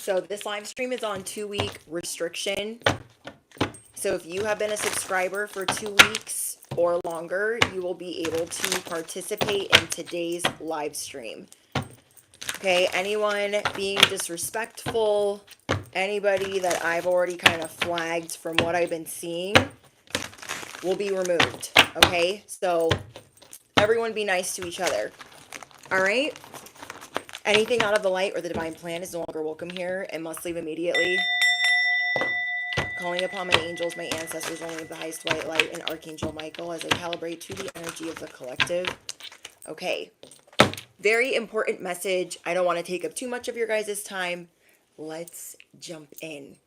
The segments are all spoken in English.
So this live stream is on 2-week restriction. So if you have been a subscriber for 2 weeks or longer, you will be able to participate in today's live stream. Okay, anyone being disrespectful, anybody that I've already kind of flagged from what I've been seeing will be removed. Okay, so everyone be nice to each other. All right? Anything out of the light or the divine plan is no longer welcome here and must leave immediately. Calling upon my angels, my ancestors, only of the highest white light, and Archangel Michael as I calibrate to the energy of the collective. Okay. Very important message. I don't want to take up too much of your guys' time. Let's jump in.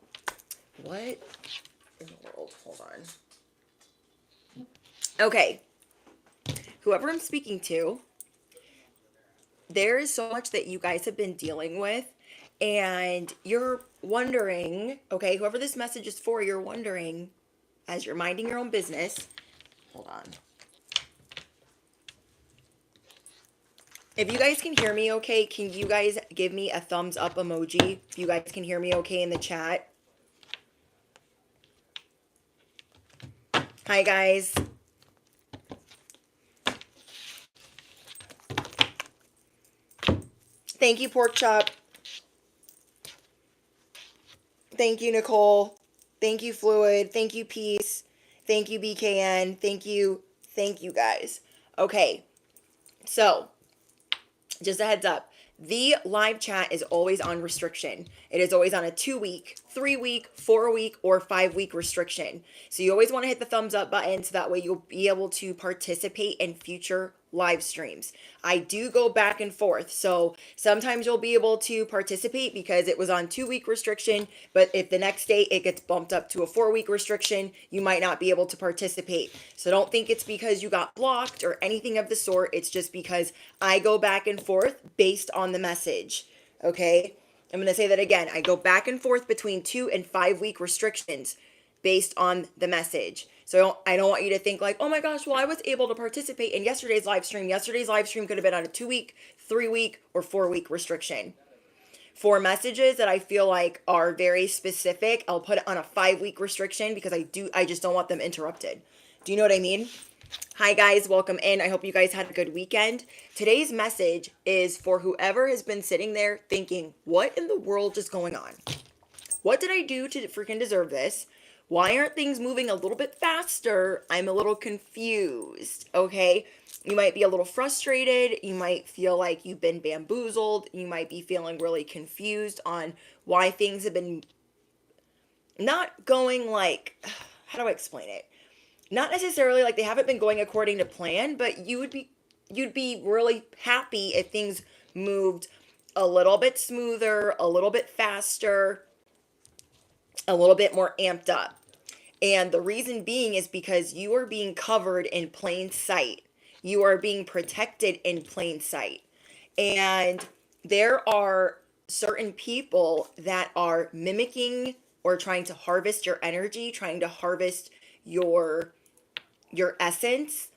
What in the world? Hold on. Okay. Whoever I'm speaking to, there is so much that you guys have been dealing with, and you're wondering, okay, whoever this message is for, you're wondering, as you're minding your own business, hold on. If you guys can hear me okay, can you guys give me a thumbs up emoji? If you guys can hear me okay in the chat. Hi, guys. Thank you, Pork Chop. Thank you, Nicole. Thank you, Fluid. Thank you, Peace. Thank you, BKN. Thank you, guys. Okay, so just a heads up. The live chat is always on restriction. It is always on a 2-week, 3-week, 4-week, or 5-week restriction. So you always want to hit the thumbs up button so that way you'll be able to participate in future live streams. I do go back and forth. So sometimes you'll be able to participate because it was on 2-week restriction, but if the next day it gets bumped up to a 4-week restriction, you might not be able to participate. So don't think it's because you got blocked or anything of the sort. It's just because I go back and forth based on the message. Okay? I'm going to say that again. I go back and forth between 2 and 5-week restrictions based on the message. So I don't want you to think like, oh my gosh, well, I was able to participate in yesterday's live stream. Yesterday's live stream could have been on a 2-week, 3-week, or 4-week restriction. For messages that I feel like are very specific, I'll put it on a 5-week restriction because I just don't want them interrupted. Do you know what I mean? Hi guys, welcome in. I hope you guys had a good weekend. Today's message is for whoever has been sitting there thinking, what in the world is going on? What did I do to freaking deserve this? Why aren't things moving a little bit faster? I'm a little confused, okay? You might be a little frustrated. You might feel like you've been bamboozled. You might be feeling really confused on why things have been not going like, how do I explain it? Not necessarily like they haven't been going according to plan, but you'd be really happy if things moved a little bit smoother, a little bit faster, a little bit more amped up. And the reason being is because you are being covered in plain sight. You are being protected in plain sight. And there are certain people that are mimicking or trying to harvest your energy, trying to harvest your essence,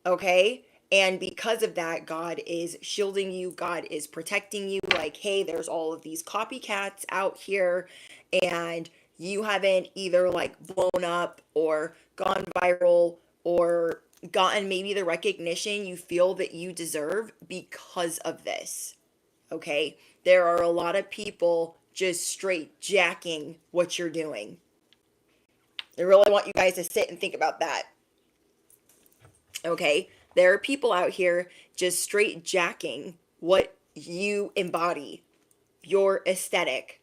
okay? And because of that, God is shielding you. God is protecting you. Like, hey, there's all of these copycats out here, and you haven't either like blown up or gone viral or gotten maybe the recognition you feel that you deserve because of this. Okay? There are a lot of people just straight jacking what you're doing. I really want you guys to sit and think about that. Okay? There are people out here just straight jacking what you embody, your aesthetic,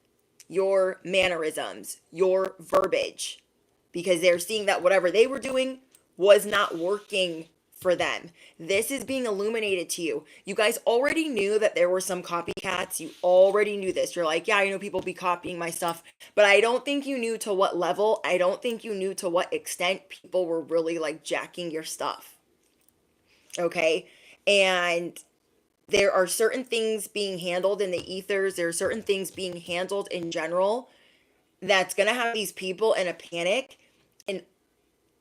your mannerisms, your verbiage, because they're seeing that whatever they were doing was not working for them. This is being illuminated to you. You guys already knew that there were some copycats. You already knew this. You're like, yeah, I know people be copying my stuff, but I don't think you knew to what level. I don't think you knew to what extent people were really like jacking your stuff. Okay? And there are certain things being handled in the ethers. There are certain things being handled in general that's going to have these people in a panic. And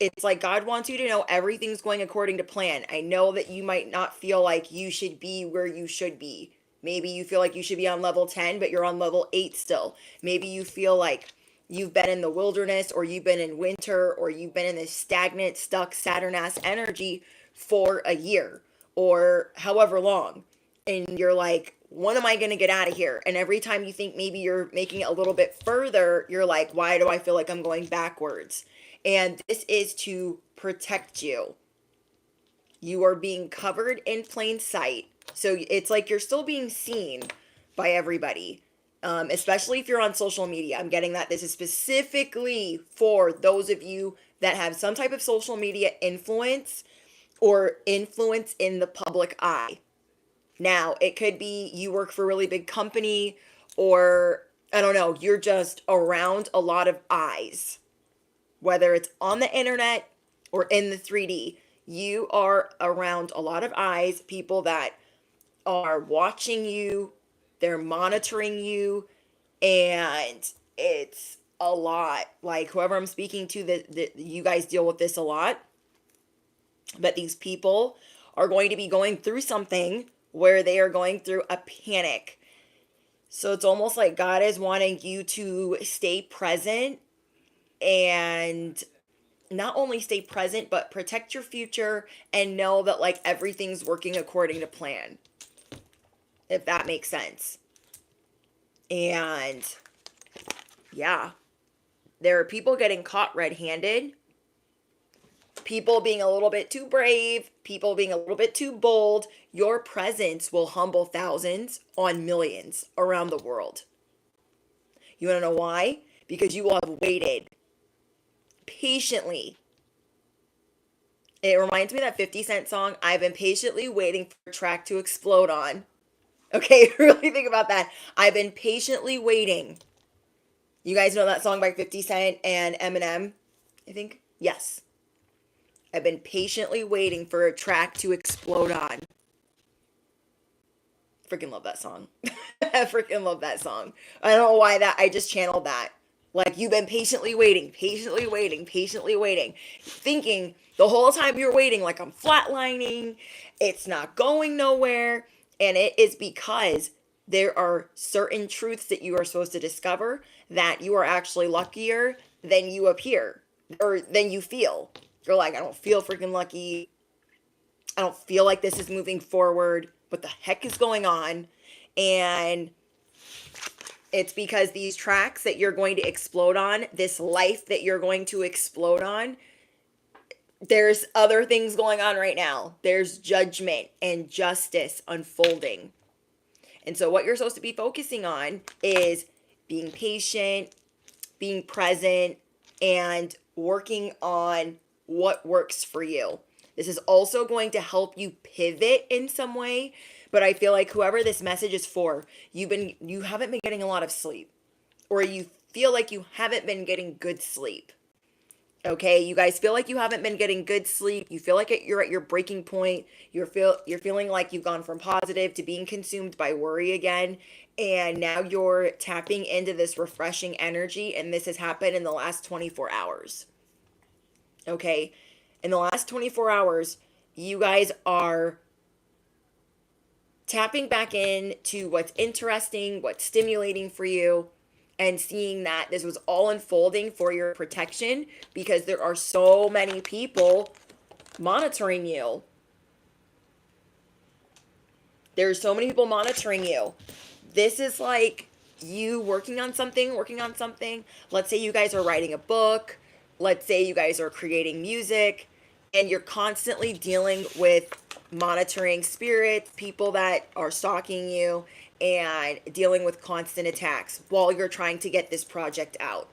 it's like God wants you to know everything's going according to plan. I know that you might not feel like you should be where you should be Maybe you feel like you should be on level 10, but you're on level 8 still. Maybe you feel like you've been in the wilderness, or you've been in winter, or you've been in this stagnant, stuck Saturn-ass energy for a year or however long. And you're like, when am I going to get out of here? And every time you think maybe you're making it a little bit further, you're like, why do I feel like I'm going backwards? And this is to protect you. You are being covered in plain sight. So it's like you're still being seen by everybody, especially if you're on social media. I'm getting that this is specifically for those of you that have some type of social media influence or influence in the public eye. Now, it could be you work for a really big company, or I don't know, you're just around a lot of eyes, whether it's on the internet or in the 3D. You are around a lot of eyes, people that are watching you, they're monitoring you, and it's a lot. Like whoever I'm speaking to, you guys deal with this a lot, but these people are going to be going through something where they are going through a panic. So it's almost like God is wanting you to stay present, and not only stay present, but protect your future and know that like everything's working according to plan. If that makes sense. And yeah, there are people getting caught red-handed. People being a little bit too brave, people being a little bit too bold. Your presence will humble thousands on millions around the world. You want to know why? Because you will have waited patiently. It reminds me of that 50 Cent song, I've been patiently waiting for a track to explode on. Okay, really think about that. I've been patiently waiting. You guys know that song by 50 Cent and Eminem, I think? Yes. I've been patiently waiting for a track to explode on. Freaking love that song. I freaking love that song. I don't know why I just channeled that. Like, you've been patiently waiting, patiently waiting, patiently waiting. Thinking the whole time you're waiting, like I'm flatlining, it's not going nowhere. And it is because there are certain truths that you are supposed to discover that you are actually luckier than you appear, or than you feel. You're like, I don't feel freaking lucky. I don't feel like this is moving forward. What the heck is going on? And it's because these tracks that you're going to explode on, this life that you're going to explode on, there's other things going on right now. There's judgment and justice unfolding. And so what you're supposed to be focusing on is being patient, being present, and working on what works for you. This is also going to help you pivot in some way, but I feel like whoever this message is for, you haven't been getting a lot of sleep, or you feel like you haven't been getting good sleep. Okay, you guys feel like you haven't been getting good sleep. You feel like you're at your breaking point. You're feeling like you've gone from positive to being consumed by worry again, and now you're tapping into this refreshing energy, and this has happened in the last 24 hours. Okay, in the last 24 hours, you guys are tapping back into what's interesting, what's stimulating for you, and seeing that this was all unfolding for your protection, because there are so many people monitoring you. There's so many people monitoring you. This is like you working on something. Let's say you guys are writing a book. Let's say you guys are creating music, and you're constantly dealing with monitoring spirits, people that are stalking you, and dealing with constant attacks while you're trying to get this project out.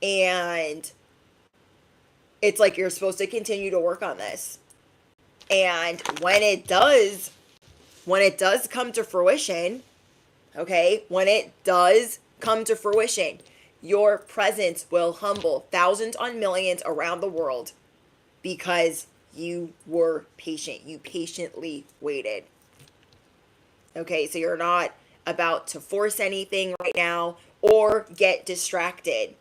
And it's like you're supposed to continue to work on this. And when it does come to fruition, okay, your presence will humble thousands on millions around the world, because you were patient. You patiently waited. Okay, so you're not about to force anything right now or get distracted.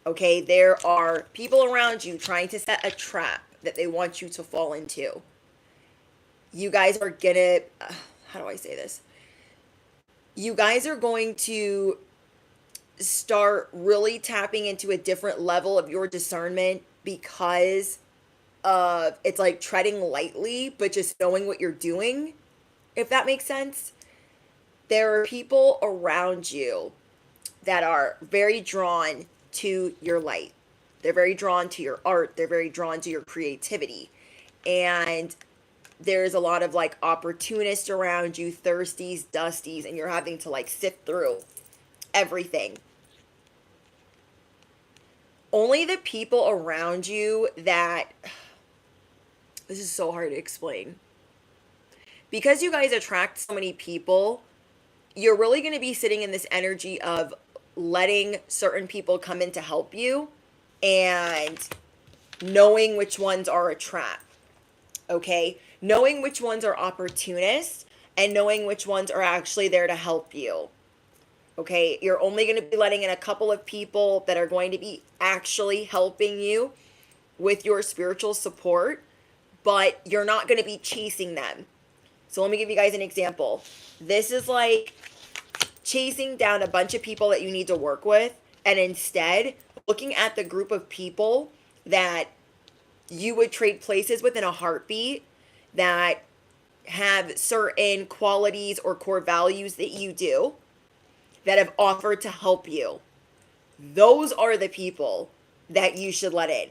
Okay, there are people around you trying to set a trap that they want you to fall into. You guys are gonna, how do I say this? You guys are going to start really tapping into a different level of your discernment because of it's like treading lightly, but just knowing what you're doing, if that makes sense. There are people around you that are very drawn to your light. They're very drawn to your art. They're very drawn to your creativity. And there's a lot of like opportunists around you, thirsties, dusties, and you're having to like sift through everything. Only the people around you that, this is so hard to explain. Because you guys attract so many people, you're really going to be sitting in this energy of letting certain people come in to help you and knowing which ones are a trap. Okay? Knowing which ones are opportunists and knowing which ones are actually there to help you. Okay? You're only going to be letting in a couple of people that are going to be actually helping you with your spiritual support, but you're not going to be chasing them. So let me give you guys an example. This is like chasing down a bunch of people that you need to work with, and instead looking at the group of people that you would trade places with in a heartbeat, that have certain qualities or core values that you do, that have offered to help you. Those are the people that you should let in.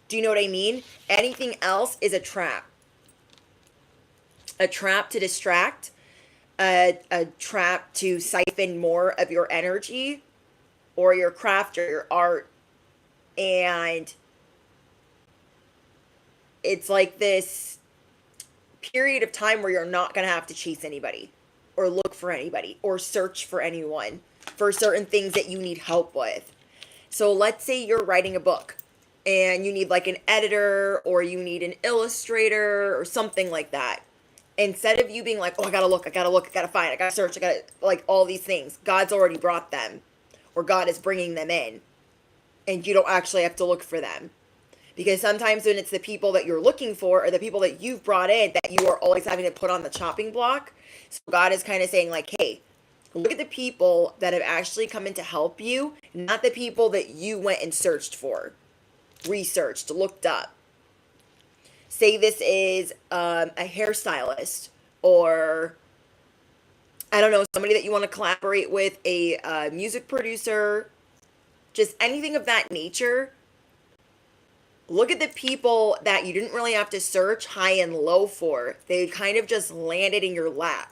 Do you know what I mean? Anything else is a trap. A trap to distract, a trap to siphon more of your energy or your craft or your art. And it's like this period of time where you're not going to have to chase anybody or look for anybody or search for anyone for certain things that you need help with. So let's say you're writing a book and you need like an editor or you need an illustrator or something like that. Instead of you being like, oh, I gotta look, I gotta find, I gotta search, I gotta, like, all these things. God's already brought them, or God is bringing them in, and you don't actually have to look for them. Because sometimes when it's the people that you're looking for, or the people that you've brought in, that you are always having to put on the chopping block. So God is kind of saying like, hey, look at the people that have actually come in to help you, not the people that you went and searched for, researched, looked up. Say this is a hairstylist, or I don't know, somebody that you want to collaborate with, a music producer, just anything of that nature. Look at the people that you didn't really have to search high and low for. They kind of just landed in your lap.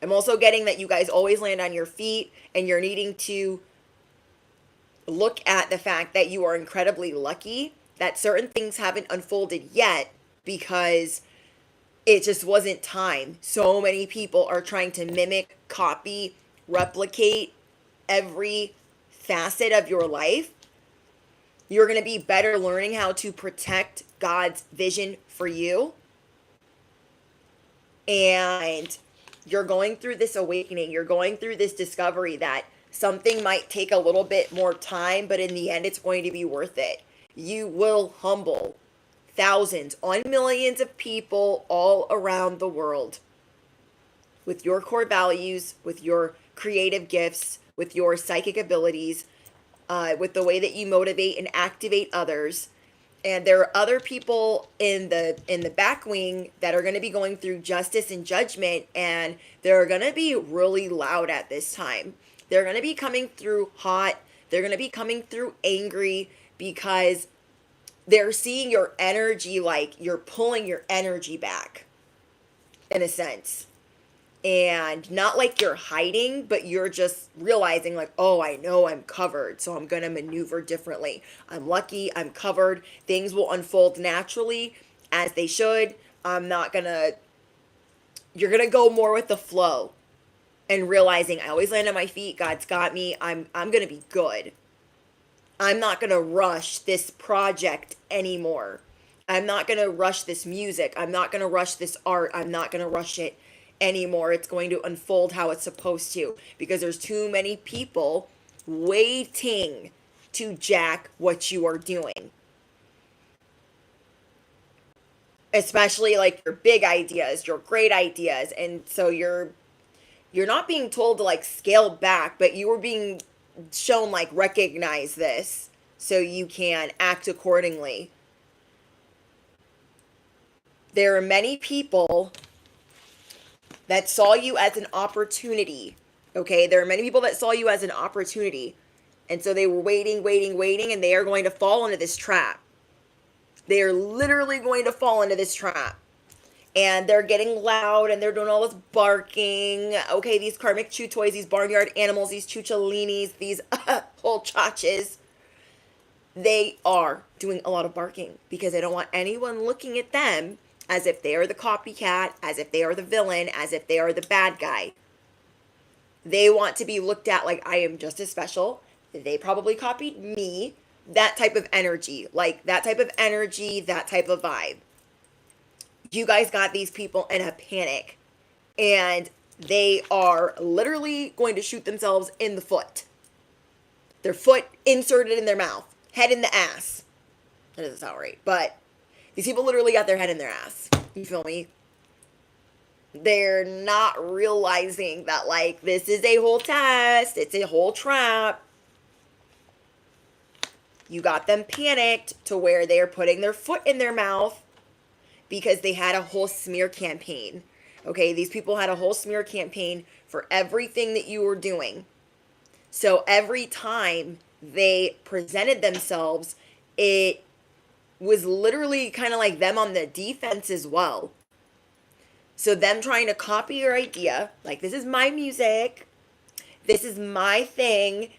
I'm also getting that you guys always land on your feet, and you're needing to look at the fact that you are incredibly lucky that certain things haven't unfolded yet because it just wasn't time. So many people are trying to mimic, copy, replicate every facet of your life. You're going to be better learning how to protect God's vision for you. And you're going through this awakening. You're going through this discovery that something might take a little bit more time, but in the end, it's going to be worth it. You will humble thousands on millions of people all around the world with your core values, with your creative gifts, with your psychic abilities, with the way that you motivate and activate others. And there are other people in the back wing that are going to be going through justice and judgment, and they're going to be really loud at this time. They're going to be coming through hot. They're going to be coming through angry because they're seeing your energy, like you're pulling your energy back in a sense. And not like you're hiding, but you're just realizing like, oh, I know I'm covered, so I'm going to maneuver differently. I'm lucky, I'm covered. Things will unfold naturally as they should. You're going to go more with the flow and realizing I always land on my feet. God's got me. I'm going to be good. I'm not going to rush this project anymore. I'm not going to rush this music. I'm not going to rush this art. I'm not going to rush it anymore. It's going to unfold how it's supposed to, because there's too many people waiting to jack what you are doing. especially like your big ideas, your great ideas. And so you're not being told to like scale back, but you were being shown like recognize this so you can act accordingly. There are many people that saw you as an opportunity. Okay, there are many people that saw you as an opportunity. And so they were waiting, waiting, waiting, and they are going to fall into this trap. They are literally going to fall into this trap. And they're getting loud and they're doing all this barking. Okay, these karmic chew toys, these barnyard animals, these chuchalinis, these whole chachas, they are doing a lot of barking because they don't want anyone looking at them as if they are the copycat, as if they are the villain, as if they are the bad guy. They want to be looked at like I am just as special. They probably copied me. That type of energy, like that type of energy, that type of vibe. You guys got these people in a panic and they are literally going to shoot themselves in the foot. Their foot inserted in their mouth, head in the ass. That doesn't sound right, but these people literally got their head in their ass. You feel me? They're not realizing that like this is a whole test. It's a whole trap. You got them panicked to where they are putting their foot in their mouth because they had a whole smear campaign. Okay, these people had a whole smear campaign for everything that you were doing. So every time they presented themselves, it was literally kind of like them on the defense as well. So them trying to copy your idea, like this is my music, this is my thing,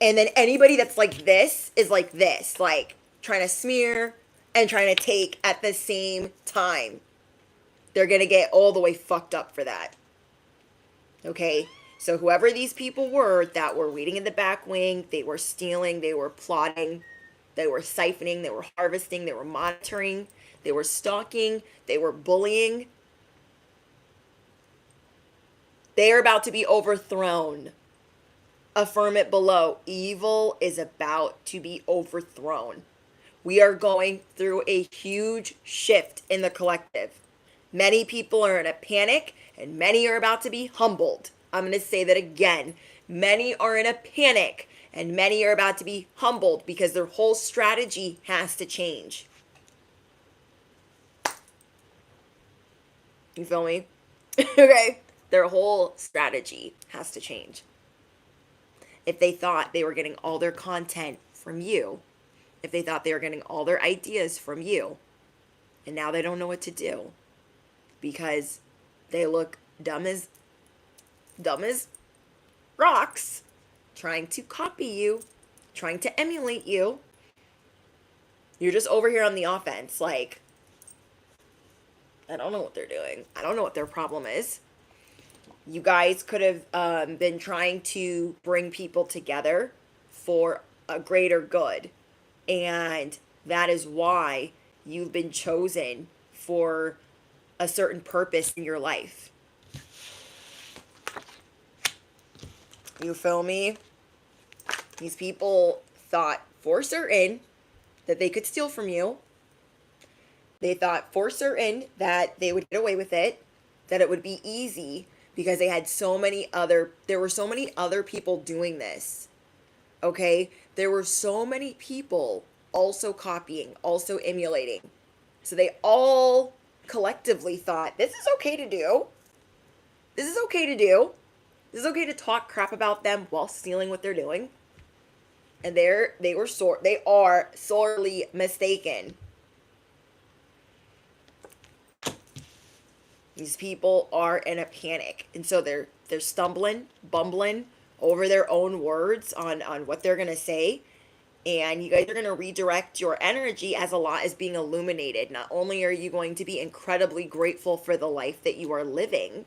and then anybody that's like this is like this, like trying to smear and trying to take at the same time. They're going to get all the way fucked up for that. Okay? So whoever these people were that were waiting in the back wing, they were stealing, they were plotting, they were siphoning, they were harvesting, they were monitoring, they were stalking, they were bullying. They are about to be overthrown. Affirm it below. Evil is about to be overthrown. We are going through a huge shift in the collective. Many people are in a panic and many are about to be humbled. I'm going to say that again. Many are in a panic and many are about to be humbled because their whole strategy has to change. You feel me? Okay. Their whole strategy has to change. If they thought they were getting all their content from you, if they thought they were getting all their ideas from you, and now they don't know what to do because they look dumb as rocks, trying to copy you, trying to emulate you. You're just over here on the offense, like, I don't know what they're doing. I don't know what their problem is. You guys could have been trying to bring people together for a greater good. And that is why you've been chosen for a certain purpose in your life. You feel me? These people thought for certain that they could steal from you. They thought for certain that they would get away with it, that it would be easy because they had there were so many other people doing this. Okay? There were so many people also copying, also emulating. So they all collectively thought, this is okay to do. This is okay to do. This is okay to talk crap about them while stealing what they're doing. And they are sorely mistaken. These people are in a panic. And so they're stumbling, bumbling over their own words on what they're going to say. And you guys are going to redirect your energy as a lot is being illuminated. Not only are you going to be incredibly grateful for the life that you are living,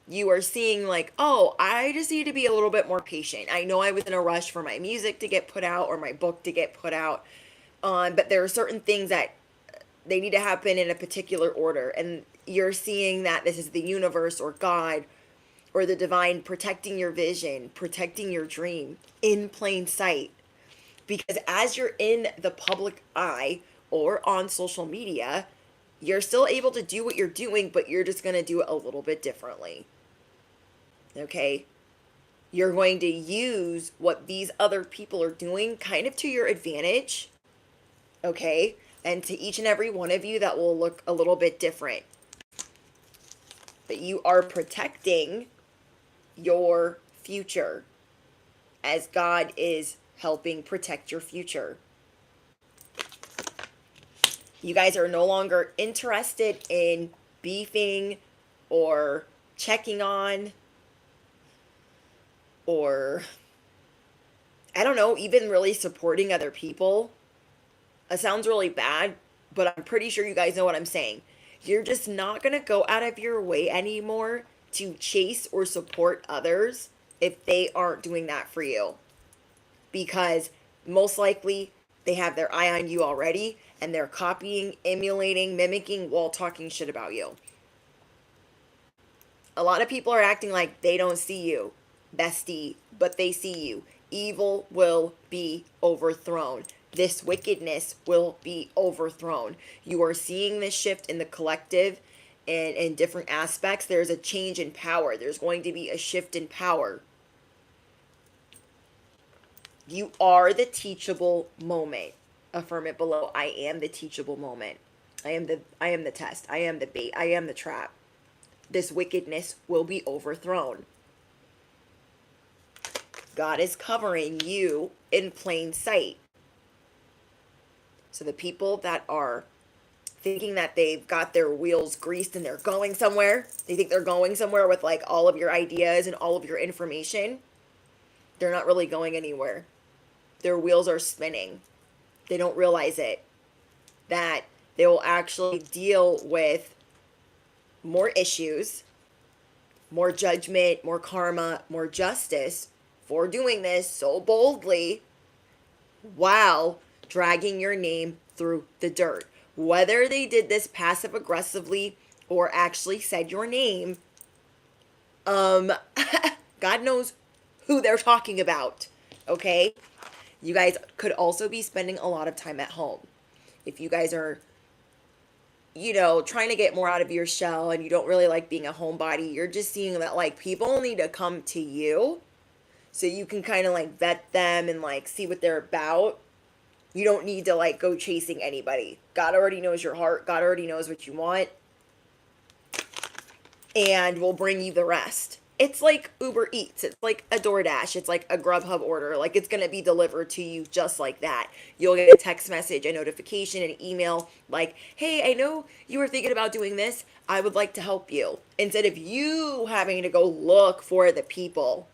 you are seeing like, oh, I just need to be a little bit more patient. I know I was in a rush for my music to get put out or my book to get put out. But there are certain things that they need to happen in a particular order. And you're seeing that this is the universe or God or the divine protecting your vision, protecting your dream in plain sight. Because as you're in the public eye or on social media, you're still able to do what you're doing, but you're just going to do it a little bit differently. Okay? You're going to use what these other people are doing kind of to your advantage. Okay? And to each and every one of you, that will look a little bit different. But you are protecting your future as God is helping protect your future. You guys are no longer interested in beefing or checking on or, I don't know, even really supporting other people. It sounds really bad, but I'm pretty sure you guys know what I'm saying. You're just not going to go out of your way anymore to chase or support others if they aren't doing that for you. Because most likely they have their eye on you already and they're copying, emulating, mimicking while talking shit about you. A lot of people are acting like they don't see you, bestie, but they see you. Evil will be overthrown. This wickedness will be overthrown. You are seeing this shift in the collective and in different aspects. There's a change in power. There's going to be a shift in power. You are the teachable moment. Affirm it below. I am the teachable moment. I am the test. I am the bait. I am the trap. This wickedness will be overthrown. God is covering you in plain sight. So the people that are thinking that they've got their wheels greased and they're going somewhere, they think they're going somewhere with like all of your ideas and all of your information, they're not really going anywhere. Their wheels are spinning. They don't realize it. That they will actually deal with more issues, more judgment, more karma, more justice for doing this so boldly while dragging your name through the dirt. Whether they did this passive aggressively or actually said your name, God knows who they're talking about. Okay? You guys could also be spending a lot of time at home. If you guys are, trying to get more out of your shell and you don't really like being a homebody, you're just seeing that like people need to come to you so you can kind of like vet them and like see what they're about. You don't need to like go chasing anybody. God already knows your heart. God already knows what you want. And will bring you the rest. It's like Uber Eats. It's like a DoorDash. It's like a Grubhub order. Like it's going to be delivered to you just like that. You'll get a text message, a notification, an email like, hey, I know you were thinking about doing this. I would like to help you. Instead of you having to go look for the people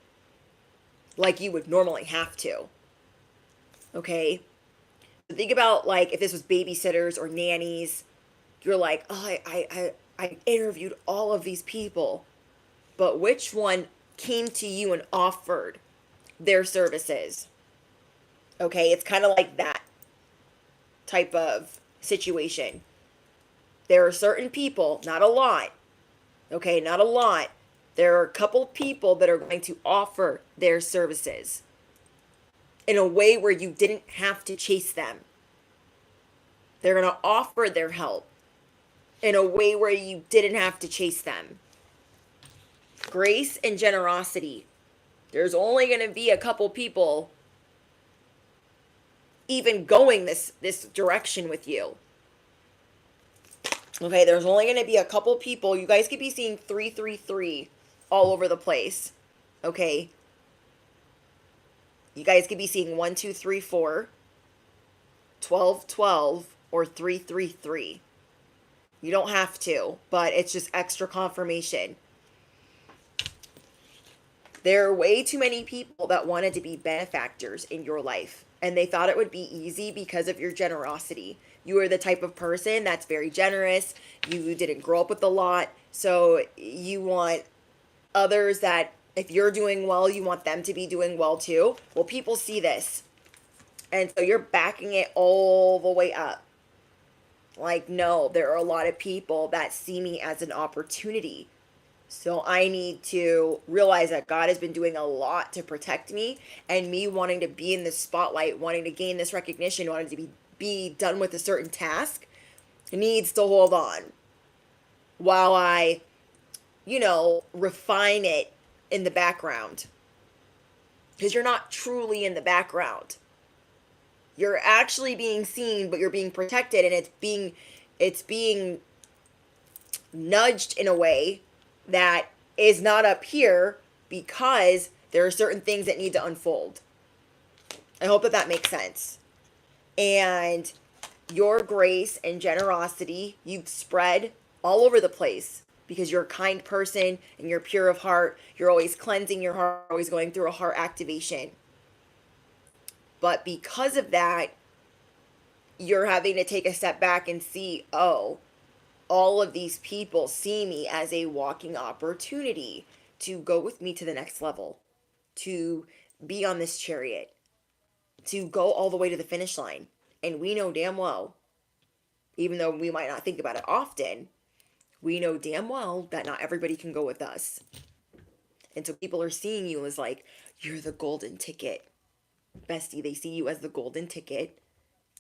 like you would normally have to. Okay? Think about like if this was babysitters or nannies. You're like, oh, I interviewed all of these people. But which one came to you and offered their services? Okay, it's kind of like that type of situation. There are certain people, not a lot. Okay, not a lot. There are a couple people that are going to offer their services in a way where you didn't have to chase them. They're going to offer their help in a way where you didn't have to chase them. Grace and generosity. There's only going to be a couple people even going this direction with you. Okay, there's only going to be a couple people. You guys could be seeing 333 all over the place. Okay. You guys could be seeing 1, 2, 3, 4, 12, 12, or 333. You don't have to, but it's just extra confirmation. There are way too many people that wanted to be benefactors in your life, and they thought it would be easy because of your generosity. You are the type of person that's very generous. You didn't grow up with a lot, so you want others that if you're doing well, you want them to be doing well too. Well, people see this, and so you're backing it all the way up. Like, no, there are a lot of people that see me as an opportunity. So I need to realize that God has been doing a lot to protect me, and me wanting to be in the spotlight, wanting to gain this recognition, wanting to be done with a certain task needs to hold on while I, refine it in the background. Because you're not truly in the background. You're actually being seen, but you're being protected, and it's being nudged in a way that is not up here because there are certain things that need to unfold. I hope that makes sense. And your grace and generosity, you've spread all over the place because you're a kind person and you're pure of heart. You're always cleansing your heart, always going through a heart activation. But because of that, you're having to take a step back and see, oh, all of these people see me as a walking opportunity to go with me to the next level, to be on this chariot, to go all the way to the finish line. And we know damn well, even though we might not think about it often, we know damn well that not everybody can go with us. And so people are seeing you as like, you're the golden ticket. Bestie, they see you as the golden ticket,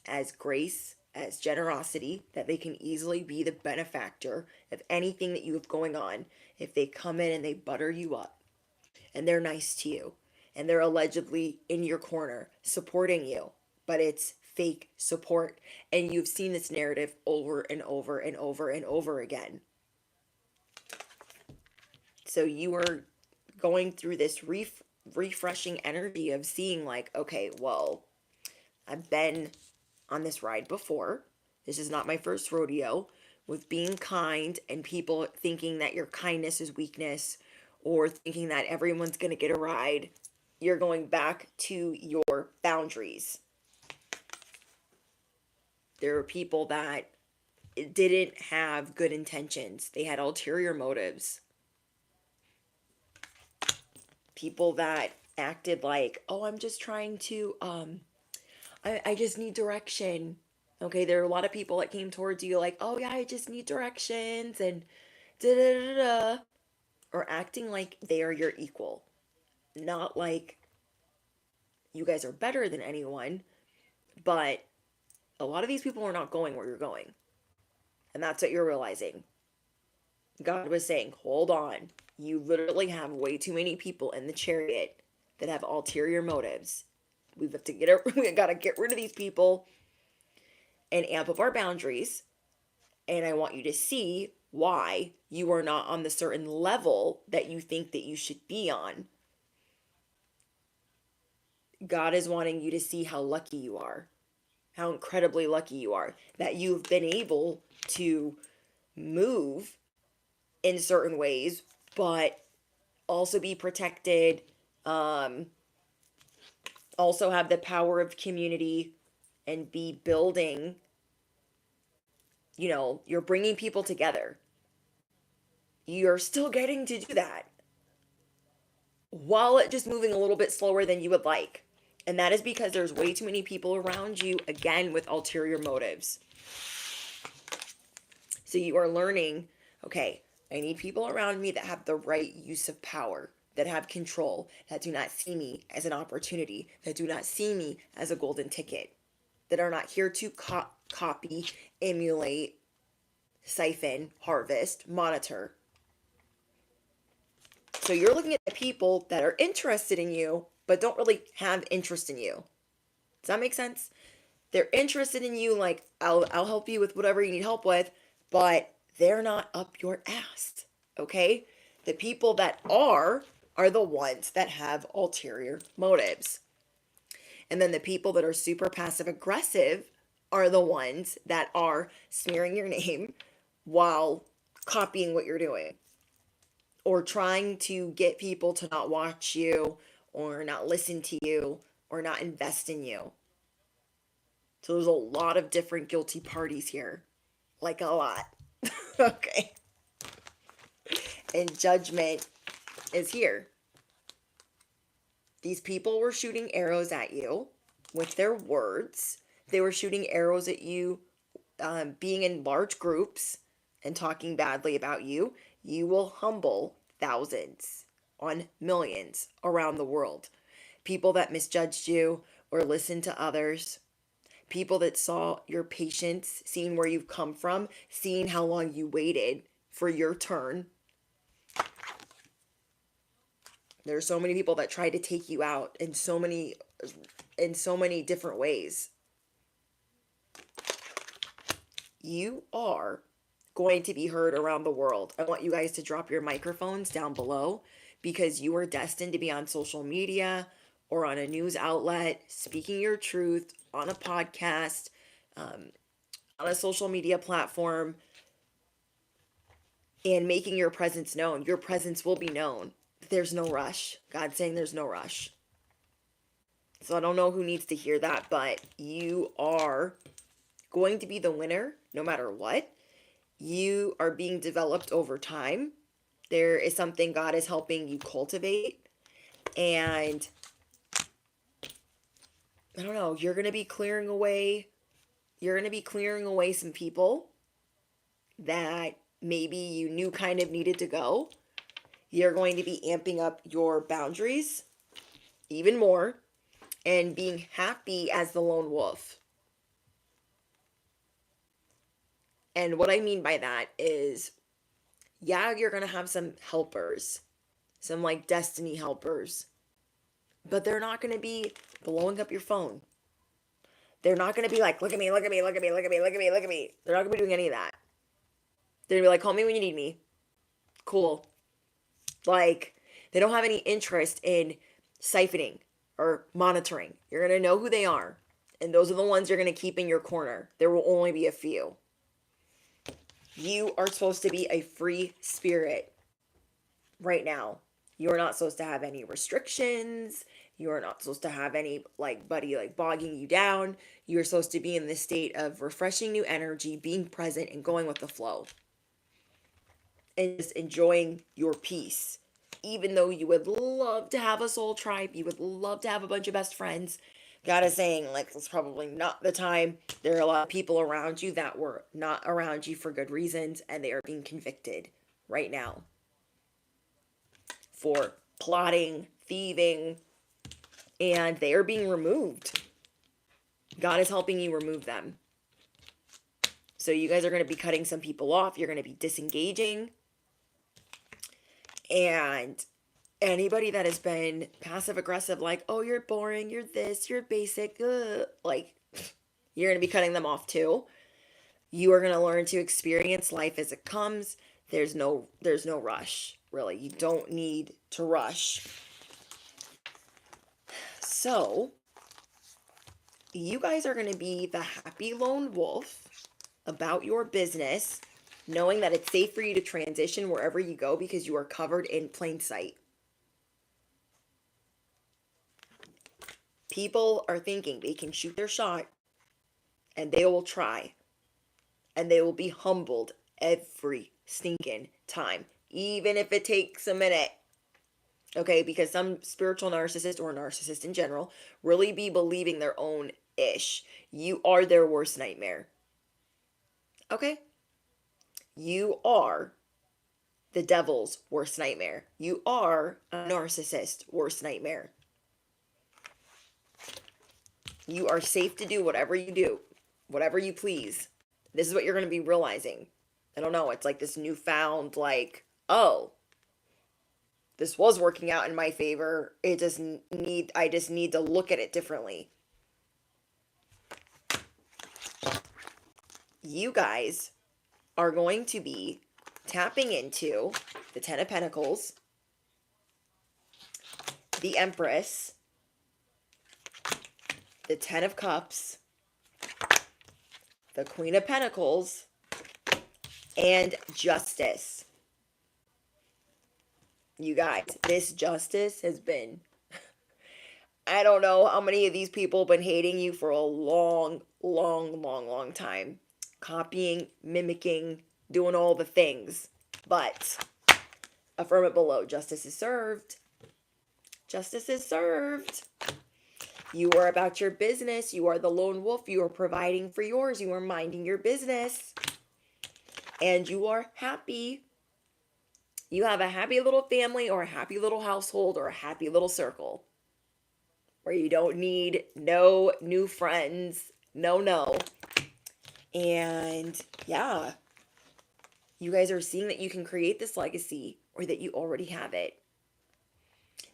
as grace, as generosity, that they can easily be the benefactor of anything that you have going on if they come in and they butter you up and they're nice to you and they're allegedly in your corner supporting you, but it's fake support. And you've seen this narrative over and over and over and over again. So you are going through this refreshing energy of seeing like, okay, well, I've been on this ride before. This is not my first rodeo with being kind and people thinking that your kindness is weakness or thinking that everyone's going to get a ride. You're going back to your boundaries. There are people that didn't have good intentions. They had ulterior motives. People that acted like, oh, I'm just trying to, I just need direction. Okay, there are a lot of people that came towards you like, oh yeah, I just need directions and da da da da, or acting like they are your equal, not like you guys are better than anyone, but a lot of these people are not going where you're going, and that's what you're realizing. God was saying, hold on, you literally have way too many people in the chariot that have ulterior motives. We got to get rid of these people and amp up our boundaries. And I want you to see why you are not on the certain level that you think that you should be on. God is wanting you to see how lucky you are, how incredibly lucky you are that you've been able to move in certain ways, but also be protected, also have the power of community and be building, you're bringing people together. You're still getting to do that while it just moving a little bit slower than you would like. And that is because there's way too many people around you, again, with ulterior motives. So you are learning, okay, I need people around me that have the right use of power, that have control, that do not see me as an opportunity, that do not see me as a golden ticket, that are not here to copy, emulate, siphon, harvest, monitor. So you're looking at the people that are interested in you, but don't really have interest in you. Does that make sense? They're interested in you, like, I'll help you with whatever you need help with, but they're not up your ass, okay? The people that are the ones that have ulterior motives. And then the people that are super passive aggressive are the ones that are smearing your name while copying what you're doing, or trying to get people to not watch you or not listen to you or not invest in you. So there's a lot of different guilty parties here. Like a lot. Okay. And judgment is here. These people were shooting arrows at you with their words. They were shooting arrows at you being in large groups and talking badly about you. You will humble thousands on millions around the world. People that misjudged you or listened to others. people that saw your patience, seeing where you've come from, seeing how long you waited for your turn. There are so many people that tried to take you out in so many different ways. You are going to be heard around the world. I want you guys to drop your microphones down below, because you are destined to be on social media or on a news outlet, speaking your truth on a podcast, on a social media platform, and making your presence known. Your presence will be known. There's no rush. God's saying there's no rush. So I don't know who needs to hear that, but you are going to be the winner no matter what. You are being developed over time. There is something God is helping you cultivate. And I don't know, you're going to be clearing away some people that maybe you knew kind of needed to go. You're going to be amping up your boundaries even more and being happy as the lone wolf. And what I mean by that is, yeah, you're going to have some helpers, some like destiny helpers, but they're not going to be blowing up your phone. They're not going to be like, look at me, look at me, look at me, look at me, look at me, look at me. They're not going to be doing any of that. They're going to be like, call me when you need me. Cool. Like, they don't have any interest in siphoning or monitoring. You're going to know who they are. And those are the ones you're going to keep in your corner. There will only be a few. You are supposed to be a free spirit right now. You are not supposed to have any restrictions. You are not supposed to have any buddy bogging you down. You are supposed to be in this state of refreshing new energy, being present and going with the flow. And just enjoying your peace. Even though you would love to have a soul tribe, you would love to have a bunch of best friends, God is saying, it's probably not the time. There are a lot of people around you that were not around you for good reasons, and they are being convicted right now for plotting, thieving, and they are being removed. God is helping you remove them. So you guys are going to be cutting some people off. You're going to be disengaging. And anybody that has been passive aggressive, like, oh, you're boring, you're this, you're basic, you're going to be cutting them off too. You are going to learn to experience life as it comes. There's no rush, really. You don't need to rush. So, you guys are going to be the happy lone wolf about your business, knowing that it's safe for you to transition wherever you go because you are covered in plain sight. People are thinking they can shoot their shot, and they will try, and they will be humbled every stinking time, even if it takes a minute. Okay, because some spiritual narcissist or narcissist in general really be believing their own ish. You are their worst nightmare. Okay? You are the devil's worst nightmare. You are a narcissist's worst nightmare. You are safe to do whatever you do, whatever you please. This is what you're going to be realizing. I don't know, it's like this newfound, oh, this was working out in my favor. I just need to look at it differently. You guys are going to be tapping into the Ten of Pentacles, the Empress, the Ten of Cups, the Queen of Pentacles, and Justice. You guys, this Justice has been, I don't know how many of these people have been hating you for a long, long, long, long time. Copying, mimicking, doing all the things. But, affirm it below. Justice is served. Justice is served. You are about your business. You are the lone wolf. You are providing for yours. You are minding your business. And you are happy. You have a happy little family or a happy little household or a happy little circle where you don't need no new friends No. And yeah, you guys are seeing that you can create this legacy or that you already have it.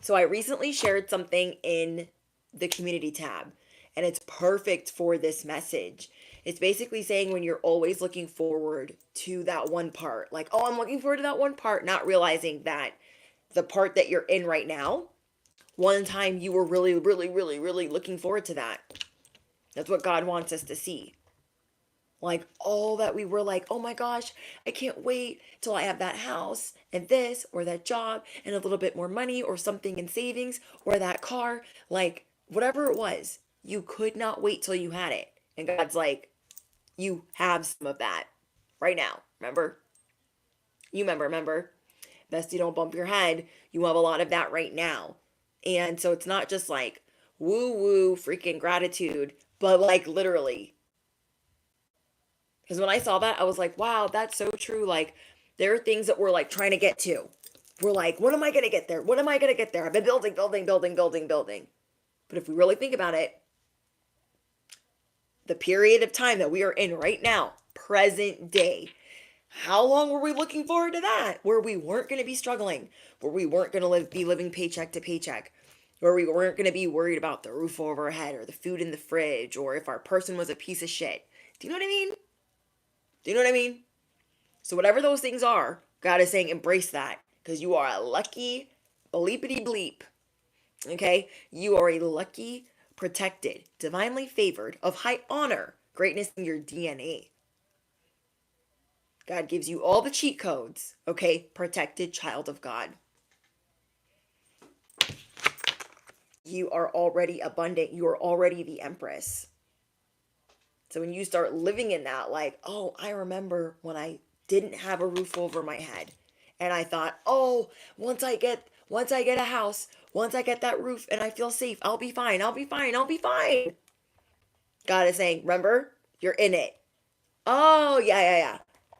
So I recently shared something in the community tab, and it's perfect for this message. It's basically saying when you're always looking forward to that one part, like, oh, I'm looking forward to that one part, not realizing that the part that you're in right now, one time you were really, really, really, really looking forward to that. That's what God wants us to see. Like all that we were like, oh my gosh, I can't wait till I have that house and this or that job and a little bit more money or something in savings or that car. Like whatever it was, you could not wait till you had it. And God's like, you have some of that right now. Remember? You remember. Best you don't bump your head. You have a lot of that right now. And so it's not just like woo woo freaking gratitude, but like literally. Because when I saw that, I was like, wow, that's so true. Like, there are things that we're like trying to get to. We're like, when am I going to get there? When am I going to get there? I've been building. But if we really think about it, the period of time that we are in right now, present day, how long were we looking forward to that? Where we weren't going to be struggling, where we weren't going to be living paycheck to paycheck, where we weren't going to be worried about the roof over our head or the food in the fridge or if our person was a piece of shit. Do you know what I mean? So whatever those things are, God is saying embrace that because you are a lucky bleepity bleep. Okay? You are a lucky, protected, divinely favored, of high honor, greatness in your DNA. God gives you all the cheat codes. Okay? Protected child of God. You are already abundant. You are already the empress. So when you start living in that, like, oh, I remember when I didn't have a roof over my head. And I thought, oh, once I get a house, once I get that roof and I feel safe, I'll be fine. God is saying, remember, you're in it. Oh, yeah.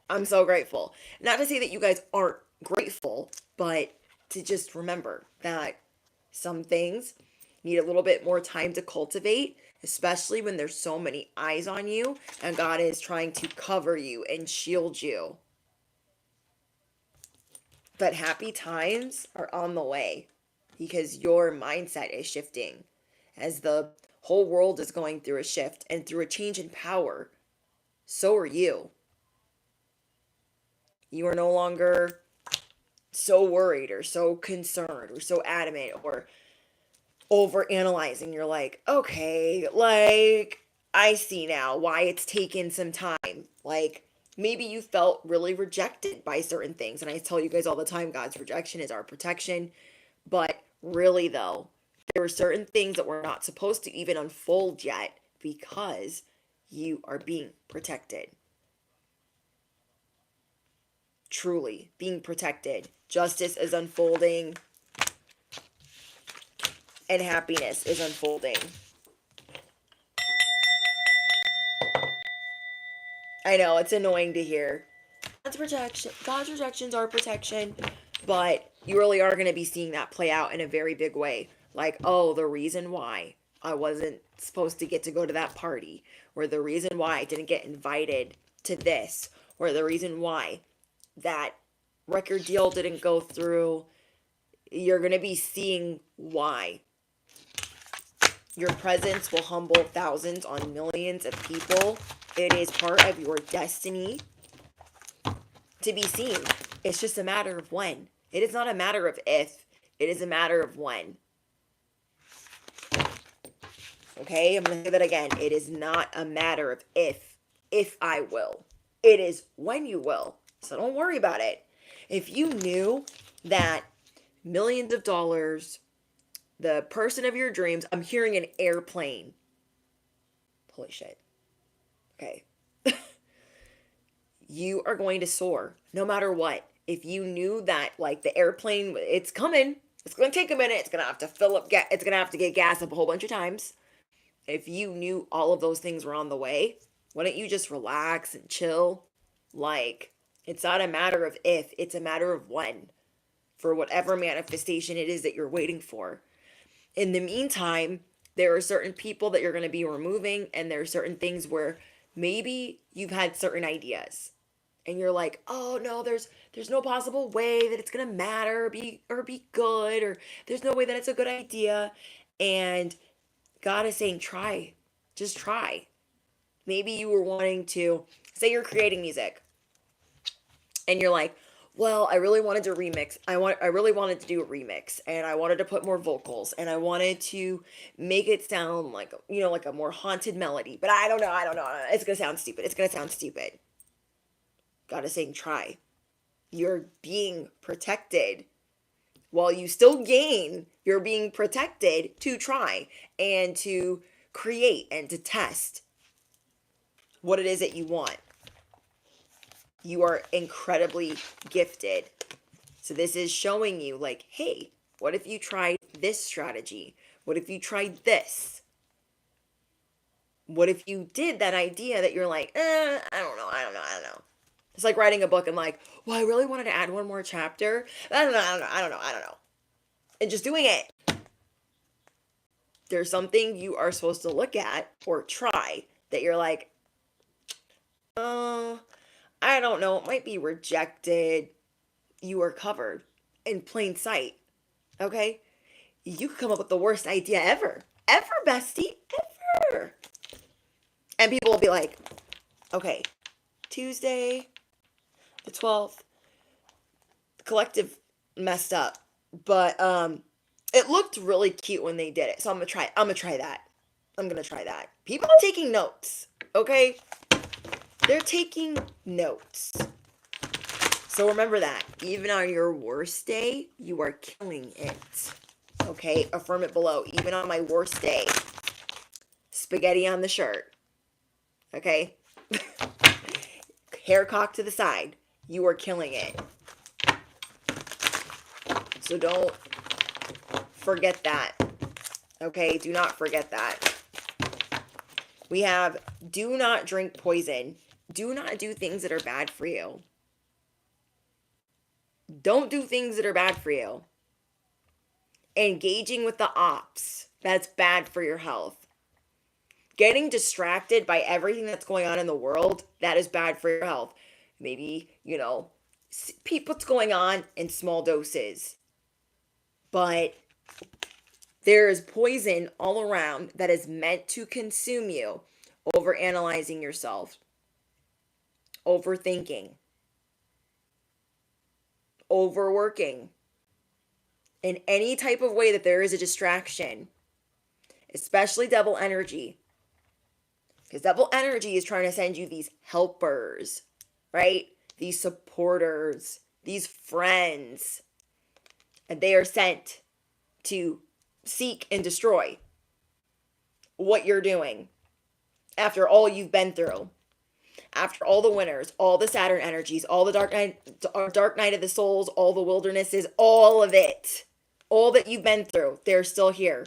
I'm so grateful. Not to say that you guys aren't grateful, but to just remember that some things need a little bit more time to cultivate, especially when there's so many eyes on you and God is trying to cover you and shield you. But happy times are on the way because your mindset is shifting as the whole world is going through a shift and through a change in power. So are you. You are no longer so worried or so concerned or so adamant or over analyzing. You're like, okay, like I see now why it's taken some time. Like maybe you felt really rejected by certain things. And I tell you guys all the time, God's rejection is our protection. But really though, there were certain things that were not supposed to even unfold yet because you are being protected. Truly being protected. Justice is unfolding. And happiness is unfolding. I know, it's annoying to hear. God's protection. God's rejections are protection. But you really are going to be seeing that play out in a very big way. Like, oh, the reason why I wasn't supposed to get to go to that party. Or the reason why I didn't get invited to this. Or the reason why that record deal didn't go through. You're going to be seeing why. Your presence will humble thousands on millions of people. It is part of your destiny to be seen. It's just a matter of when. It is not a matter of if. It is a matter of when. Okay, I'm going to say that again. It is not a matter of if I will. It is when you will. So don't worry about it. If you knew that millions of dollars, the person of your dreams, I'm hearing an airplane. Holy shit. Okay. You are going to soar no matter what. If you knew that like the airplane, it's coming. It's going to take a minute. It's going to have to fill up. It's going to have to get gas up a whole bunch of times. If you knew all of those things were on the way, why don't you just relax and chill? Like, it's not a matter of if, it's a matter of when. For whatever manifestation it is that you're waiting for. In the meantime, There are certain people that you're going to be removing, and there are certain things where maybe you've had certain ideas and you're like, oh no, there's no possible way that it's going to matter or be good, or there's no way that it's a good idea. And God is saying, try, just try. Maybe you were wanting to, say you're creating music and you're like, well, I really wanted to remix. I really wanted to do a remix, and I wanted to put more vocals, and I wanted to make it sound like, like a more haunted melody. But I don't know. It's going to sound stupid. It's going to sound stupid. God is saying, try. You're being protected. While you still gain, you're being protected to try and to create and to test what it is that you want. You are incredibly gifted. So this is showing you like, hey, what if you tried this strategy? What if you tried this? What if you did that idea that you're like, I don't know. It's like writing a book and like, well, I really wanted to add one more chapter. I don't know. And just doing it. There's something you are supposed to look at or try that you're like, I don't know, it might be rejected. You are covered in plain sight. Okay? You could come up with the worst idea ever. Ever, bestie. Ever. And people will be like, okay, Tuesday, the 12th, the collective messed up. But it looked really cute when they did it. So I'm gonna try that. I'm gonna try that. People are taking notes. Okay? They're taking notes. So remember that. Even on your worst day, you are killing it. Okay? Affirm it below. Even on my worst day. Spaghetti on the shirt. Okay? Hair cocked to the side. You are killing it. So don't forget that. Okay? Do not forget that. We have, do not drink poison. Do not do things that are bad for you. Don't do things that are bad for you. Engaging with the ops, that's bad for your health. Getting distracted by everything that's going on in the world, that is bad for your health. Maybe, what's going on in small doses. But there is poison all around that is meant to consume you. Overanalyzing yourself. Overthinking. Overworking. In any type of way that there is a distraction. Especially devil energy. Because devil energy is trying to send you these helpers. Right? These supporters. These friends. And they are sent to seek and destroy what you're doing. After all you've been through. After all the winners, all the Saturn energies, all the dark night of the souls, all the wildernesses, all of it. All that you've been through, they're still here.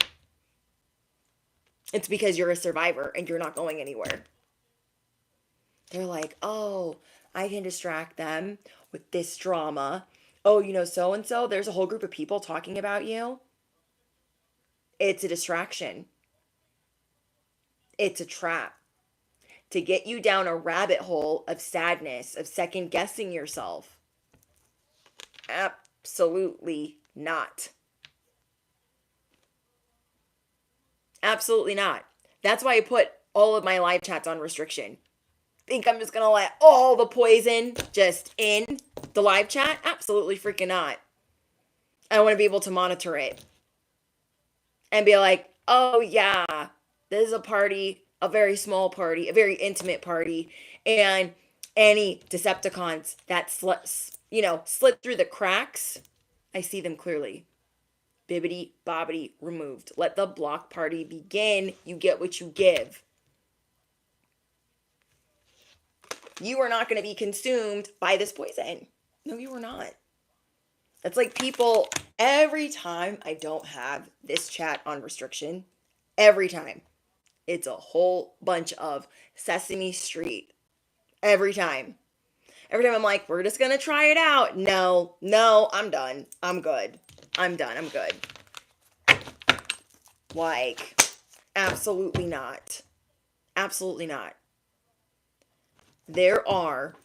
It's because you're a survivor and you're not going anywhere. They're like, oh, I can distract them with this drama. Oh, so-and-so, there's a whole group of people talking about you. It's a distraction. It's a trap. To get you down a rabbit hole of sadness, of second guessing yourself. Absolutely not. Absolutely not. That's why I put all of my live chats on restriction. Think I'm just going to let all the poison just in the live chat? Absolutely freaking not. I want to be able to monitor it. And be like, oh yeah, this is a party, a very small party, a very intimate party. And any Decepticons that slid through the cracks, I see them clearly. Bibbity bobbity removed. Let the block party begin. You get what you give. You are not going to be consumed by this poison. No, you are not. It's like people, every time I don't have this chat on restriction, every time, it's a whole bunch of Sesame Street. Every time. Every time I'm like, we're just going to try it out. No, I'm done. I'm good. I'm done. I'm good. Like, Absolutely not. Absolutely not. There are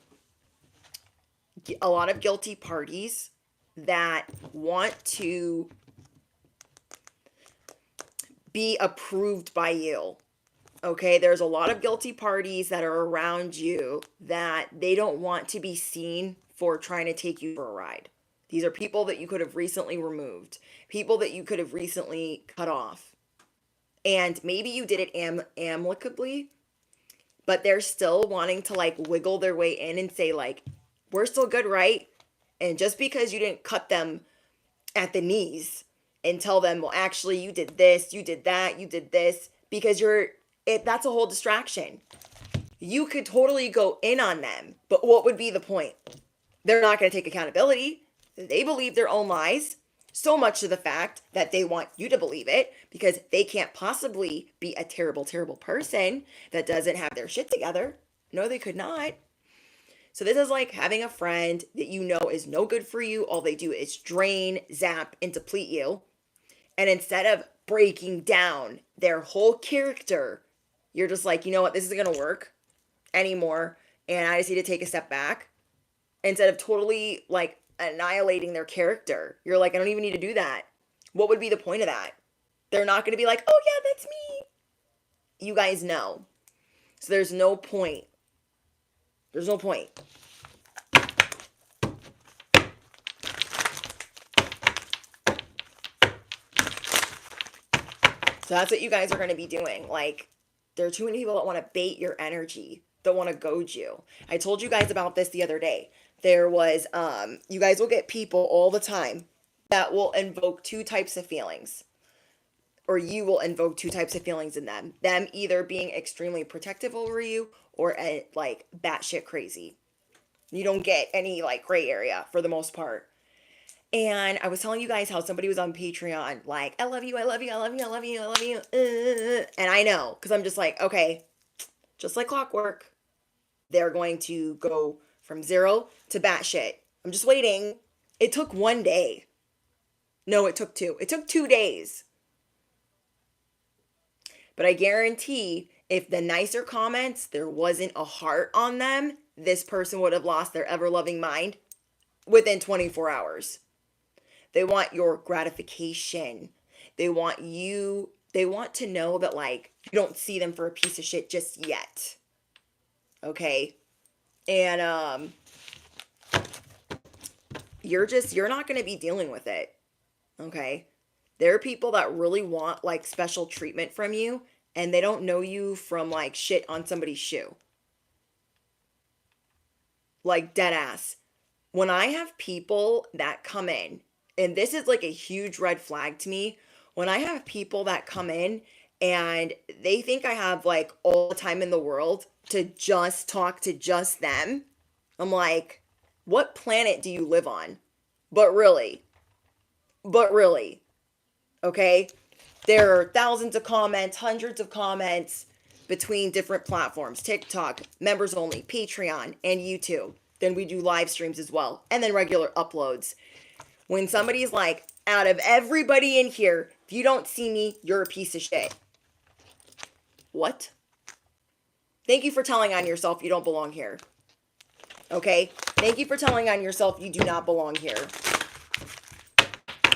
a lot of guilty parties that want to be approved by you. Okay, there's a lot of guilty parties that are around you that they don't want to be seen for trying to take you for a ride. These are people that you could have recently removed, people that you could have recently cut off. And maybe you did it amicably, but they're still wanting to like wiggle their way in and say, like, we're still good, right? And just because you didn't cut them at the knees and tell them, well, actually, you did this, you did that, you did this, because that's a whole distraction. You could totally go in on them, but what would be the point? They're not going to take accountability. They believe their own lies, so much to the fact that they want you to believe it because they can't possibly be a terrible, terrible person that doesn't have their shit together. No, they could not. So this is like having a friend that you know is no good for you. All they do is drain, zap, and deplete you. And instead of breaking down their whole character, you're just like, you know what, this isn't going to work anymore. And I just need to take a step back. Instead of totally like annihilating their character, you're like, I don't even need to do that. What would be the point of that? They're not going to be like, oh yeah, that's me. You guys know. So there's no point. There's no point. So that's what you guys are going to be doing. Like, there are too many people that want to bait your energy, that want to goad you. I told you guys about this the other day. There was, you guys will get people all the time that will invoke two types of feelings. Or you will invoke two types of feelings in them. Them either being extremely protective over you or like batshit crazy. You don't get any like gray area for the most part. And I was telling you guys how somebody was on Patreon, like, I love you, I love you, I love you, I love you, I love you. And I know, because I'm just like, okay, just like clockwork, they're going to go from 0 to batshit. I'm just waiting. It took 1 day. No, it took 2. It took 2 days. But I guarantee if the nicer comments, there wasn't a heart on them, this person would have lost their ever-loving mind within 24 hours. They want your gratification. They want to know that, like, you don't see them for a piece of shit just yet. Okay? And, you're not going to be dealing with it. Okay? There are people that really want, like, special treatment from you, and they don't know you from, like, shit on somebody's shoe. Like, dead ass. When I have people that come in, and this is like a huge red flag to me, when I have people that come in and they think I have like all the time in the world to just talk to just them, I'm like, what planet do you live on? But really, okay? There are thousands of comments, hundreds of comments between different platforms, TikTok, members only, Patreon, and YouTube. Then we do live streams as well, and then regular uploads. When somebody's like, out of everybody in here, if you don't see me, you're a piece of shit. What? Thank you for telling on yourself you don't belong here. Okay? Thank you for telling on yourself you do not belong here.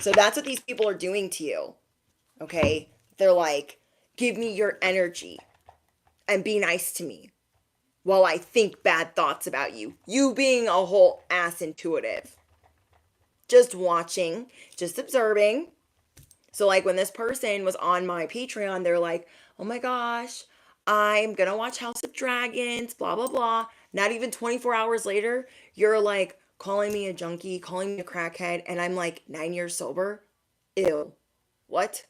So that's what these people are doing to you. Okay? They're like, give me your energy and be nice to me while I think bad thoughts about you. You being a whole ass intuitive. Just watching, just observing. So like when this person was on my Patreon, they're like, oh my gosh, I'm gonna watch House of Dragons, blah, blah, blah. Not even 24 hours later, you're like calling me a junkie, calling me a crackhead, and I'm like 9 years sober. Ew. What?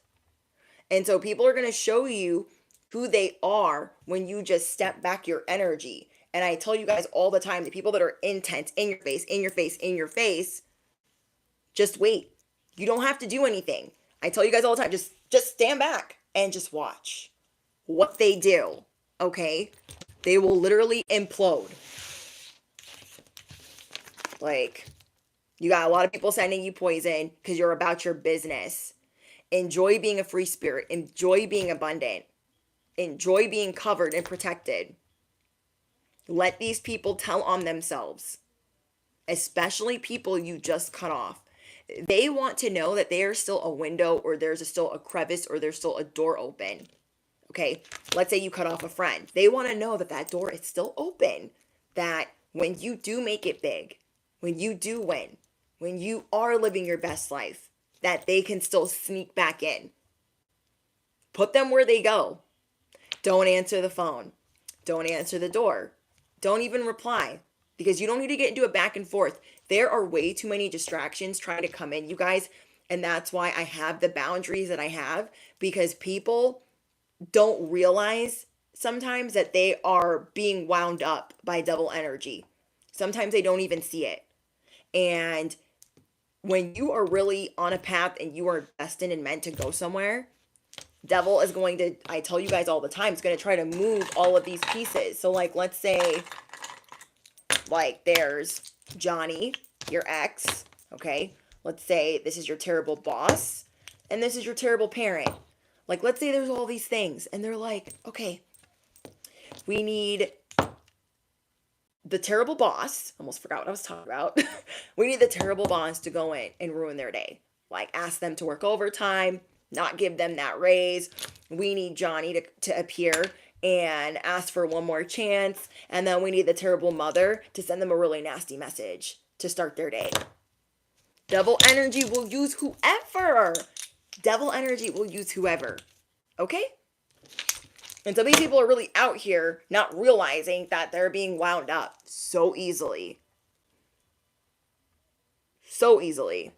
And so people are gonna show you who they are when you just step back your energy. And I tell you guys all the time, the people that are intense, in your face, in your face, in your face, just wait. You don't have to do anything. I tell you guys all the time, just stand back and just watch what they do, okay? They will literally implode. Like, you got a lot of people sending you poison because you're about your business. Enjoy being a free spirit. Enjoy being abundant. Enjoy being covered and protected. Let these people tell on themselves, especially people you just cut off. They want to know that there's still a window, or there's still a crevice, or there's still a door open. Okay, let's say you cut off a friend. They want to know that that door is still open. That when you do make it big, when you do win, when you are living your best life, that they can still sneak back in. Put them where they go. Don't answer the phone. Don't answer the door. Don't even reply, because you don't need to get into a back and forth. There are way too many distractions trying to come in, you guys. And that's why I have the boundaries that I have, because people don't realize sometimes that they are being wound up by devil energy. Sometimes they don't even see it. And when you are really on a path and you are destined and meant to go somewhere, devil is going to, I tell you guys all the time, it's going to try to move all of these pieces. So like, let's say, like there's Johnny, your ex, okay? Let's say this is your terrible boss and this is your terrible parent. Like, let's say there's all these things and they're like, okay, we need the terrible boss. Almost forgot what I was talking about. We need the terrible boss to go in and ruin their day. Like, ask them to work overtime, not give them that raise. We need Johnny to appear and ask for one more chance. And then we need the terrible mother to send them a really nasty message to start their day. Devil energy will use whoever. Devil energy will use whoever. Okay? And so these people are really out here not realizing that they're being wound up so easily. So easily.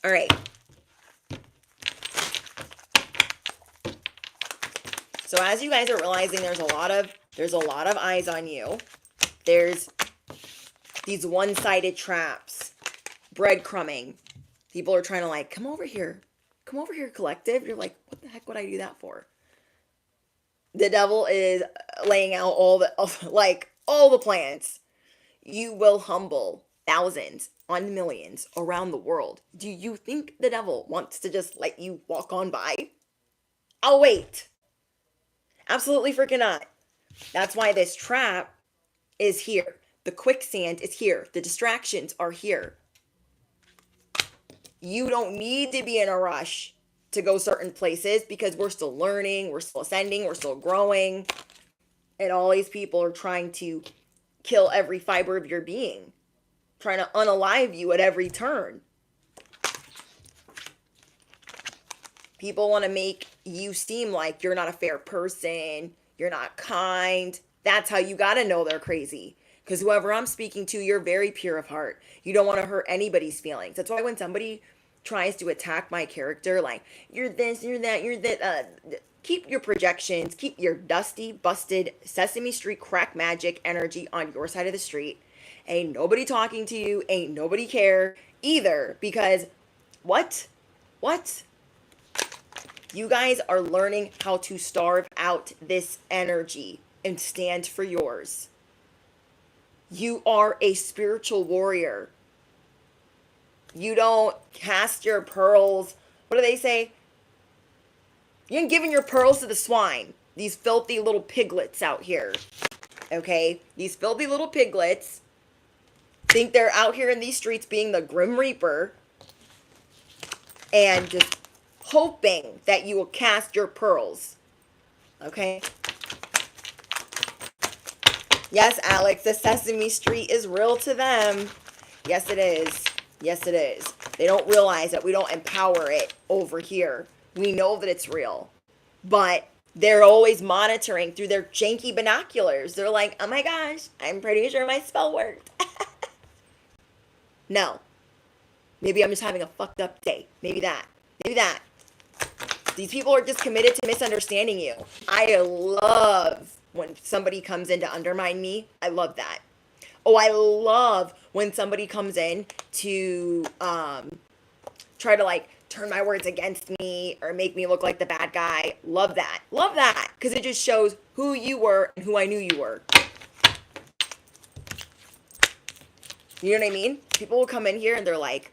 All right. So as you guys are realizing, there's a lot of eyes on you. There's these one-sided traps, breadcrumbing. People are trying to like, come over here, collective. You're like, what the heck would I do that for? The devil is laying out all the plans. You will humble thousands on millions around the world. Do you think the devil wants to just let you walk on by? I'll wait. Absolutely freaking not. That's why this trap is here. The quicksand is here. The distractions are here. You don't need to be in a rush to go certain places, because we're still learning, we're still ascending, we're still growing. And all these people are trying to kill every fiber of your being, trying to unalive you at every turn. People want to make you seem like you're not a fair person, you're not kind. That's how you got to know they're crazy. Because whoever I'm speaking to, you're very pure of heart. You don't want to hurt anybody's feelings. That's why when somebody tries to attack my character, like, you're this, you're that, you're that, keep your projections, keep your dusty, busted, Sesame Street crack magic energy on your side of the street. Ain't nobody talking to you, ain't nobody care either, because what? You guys are learning how to starve out this energy and stand for yours. You are a spiritual warrior. You don't cast your pearls. What do they say? You ain't giving your pearls to the swine. These filthy little piglets out here. Okay? These filthy little piglets think they're out here in these streets being the Grim Reaper and just hoping that you will cast your pearls. Okay? Yes, Alex, the Sesame Street is real to them. Yes, it is. Yes, it is. They don't realize that we don't empower it over here. We know that it's real. But they're always monitoring through their janky binoculars. They're like, oh my gosh, I'm pretty sure my spell worked. No. Maybe I'm just having a fucked up day. Maybe that. These people are just committed to misunderstanding you. I love when somebody comes in to undermine me. I love that. Oh, I love when somebody comes in to try to like turn my words against me or make me look like the bad guy. Love that. Love that. Because it just shows who you were and who I knew you were. You know what I mean? People will come in here and they're like,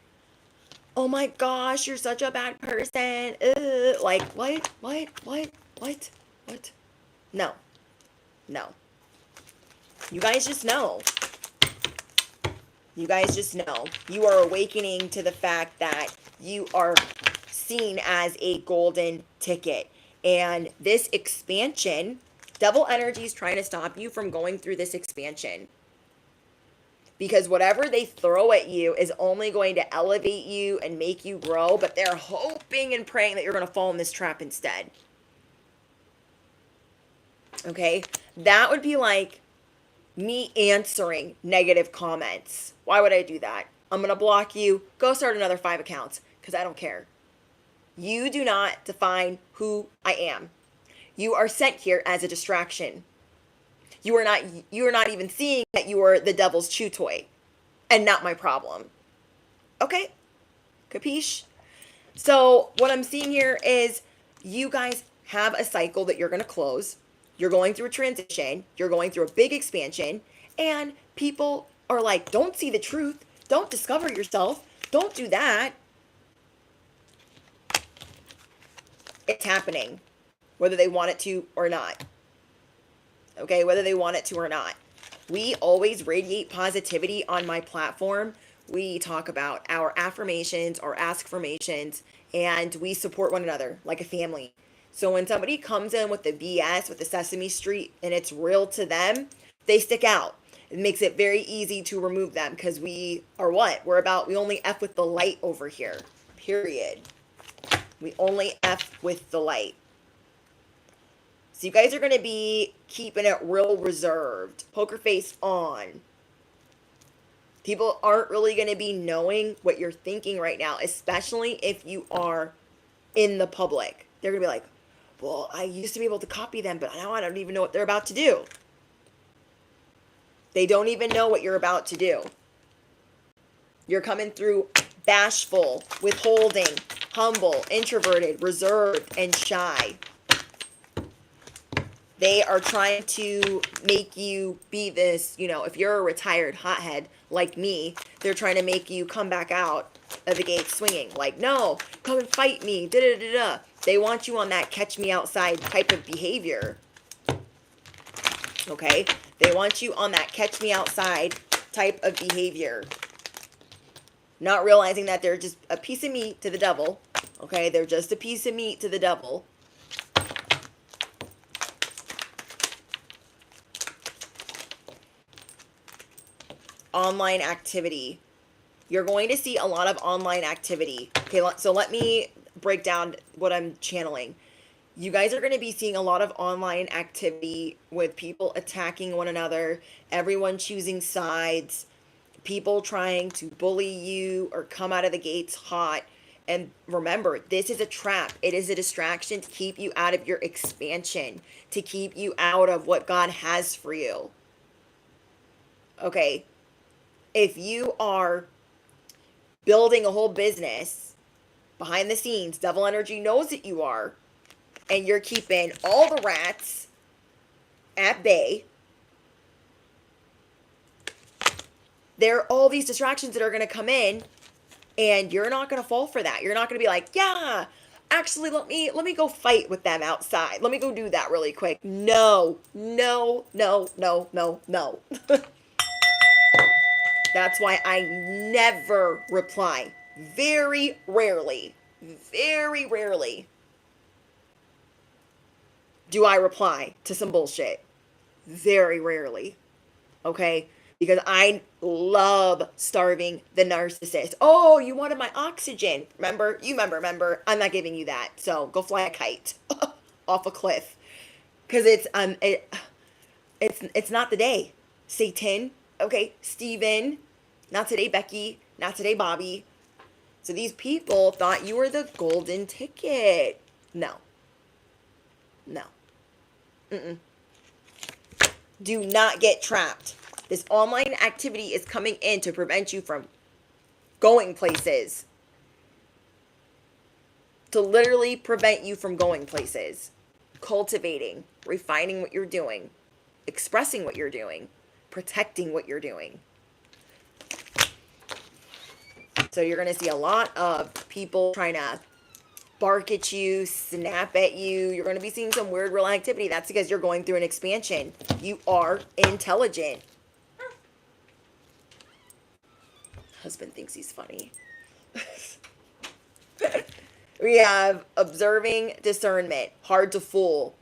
oh my gosh, you're such a bad person. Like, what? No, no. You guys just know. You guys just know. You are awakening to the fact that you are seen as a golden ticket. And this expansion, devil energy is trying to stop you from going through this expansion. Because whatever they throw at you is only going to elevate you and make you grow, but they're hoping and praying that you're going to fall in this trap instead. Okay? That would be like me answering negative comments. Why would I do that? I'm going to block you. Go start another 5 accounts because I don't care. You do not define who I am. You are sent here as a distraction. You are not even seeing that you are the devil's chew toy and not my problem. Okay? Capiche? So what I'm seeing here is you guys have a cycle that you're going to close. You're going through a transition. You're going through a big expansion. And people are like, don't see the truth. Don't discover yourself. Don't do that. It's happening, whether they want it to or not. Okay, whether they want it to or not. We always radiate positivity on my platform. We talk about our affirmations, our askformations, and we support one another like a family. So when somebody comes in with the BS, with the Sesame Street, and it's real to them, they stick out. It makes it very easy to remove them because we are what? We only F with the light over here. Period. We only F with the light. So you guys are going to be keeping it real reserved. Poker face on. People aren't really going to be knowing what you're thinking right now, especially if you are in the public. They're going to be like, well, I used to be able to copy them, but now I don't even know what they're about to do. They don't even know what you're about to do. You're coming through bashful, withholding, humble, introverted, reserved, and shy. They are trying to make you be this, if you're a retired hothead like me, they're trying to make you come back out of the gate swinging. Like, no, come and fight me, da-da-da-da. They want you on that catch me outside type of behavior. Okay? They want you on that catch me outside type of behavior. Not realizing that they're just a piece of meat to the devil. Okay? They're just a piece of meat to the devil. Online activity. You're going to see a lot of online activity. Okay, so let me break down what I'm channeling. You guys are going to be seeing a lot of online activity with people attacking one another, everyone choosing sides, people trying to bully you or come out of the gates hot. And remember, this is a trap. It is a distraction to keep you out of your expansion, to keep you out of what God has for you. Okay, if you are building a whole business behind the scenes, devil energy knows that you are, and you're keeping all the rats at bay, there are all these distractions that are going to come in, and you're not going to fall for that. You're not going to be like, yeah, actually, let me go fight with them outside. Let me go do that really quick. No. That's why I never reply. Very rarely do I reply to some bullshit. Very rarely. Okay? Because I love starving the narcissist. Oh, you wanted my oxygen. Remember? You remember. I'm not giving you that. So go fly a kite off a cliff. Because it's not the day. Satan. Okay, Steven. Not today, Becky. Not today, Bobby. So these people thought you were the golden ticket. No. Do not get trapped. This online activity is coming in to prevent you from going places. To literally prevent you from going places. Cultivating, refining what you're doing, expressing what you're doing, protecting what you're doing. So you're going to see a lot of people trying to bark at you, snap at you. You're going to be seeing some weird real activity. That's because you're going through an expansion. You are intelligent. Husband thinks he's funny. We have observing, discernment, hard to fool.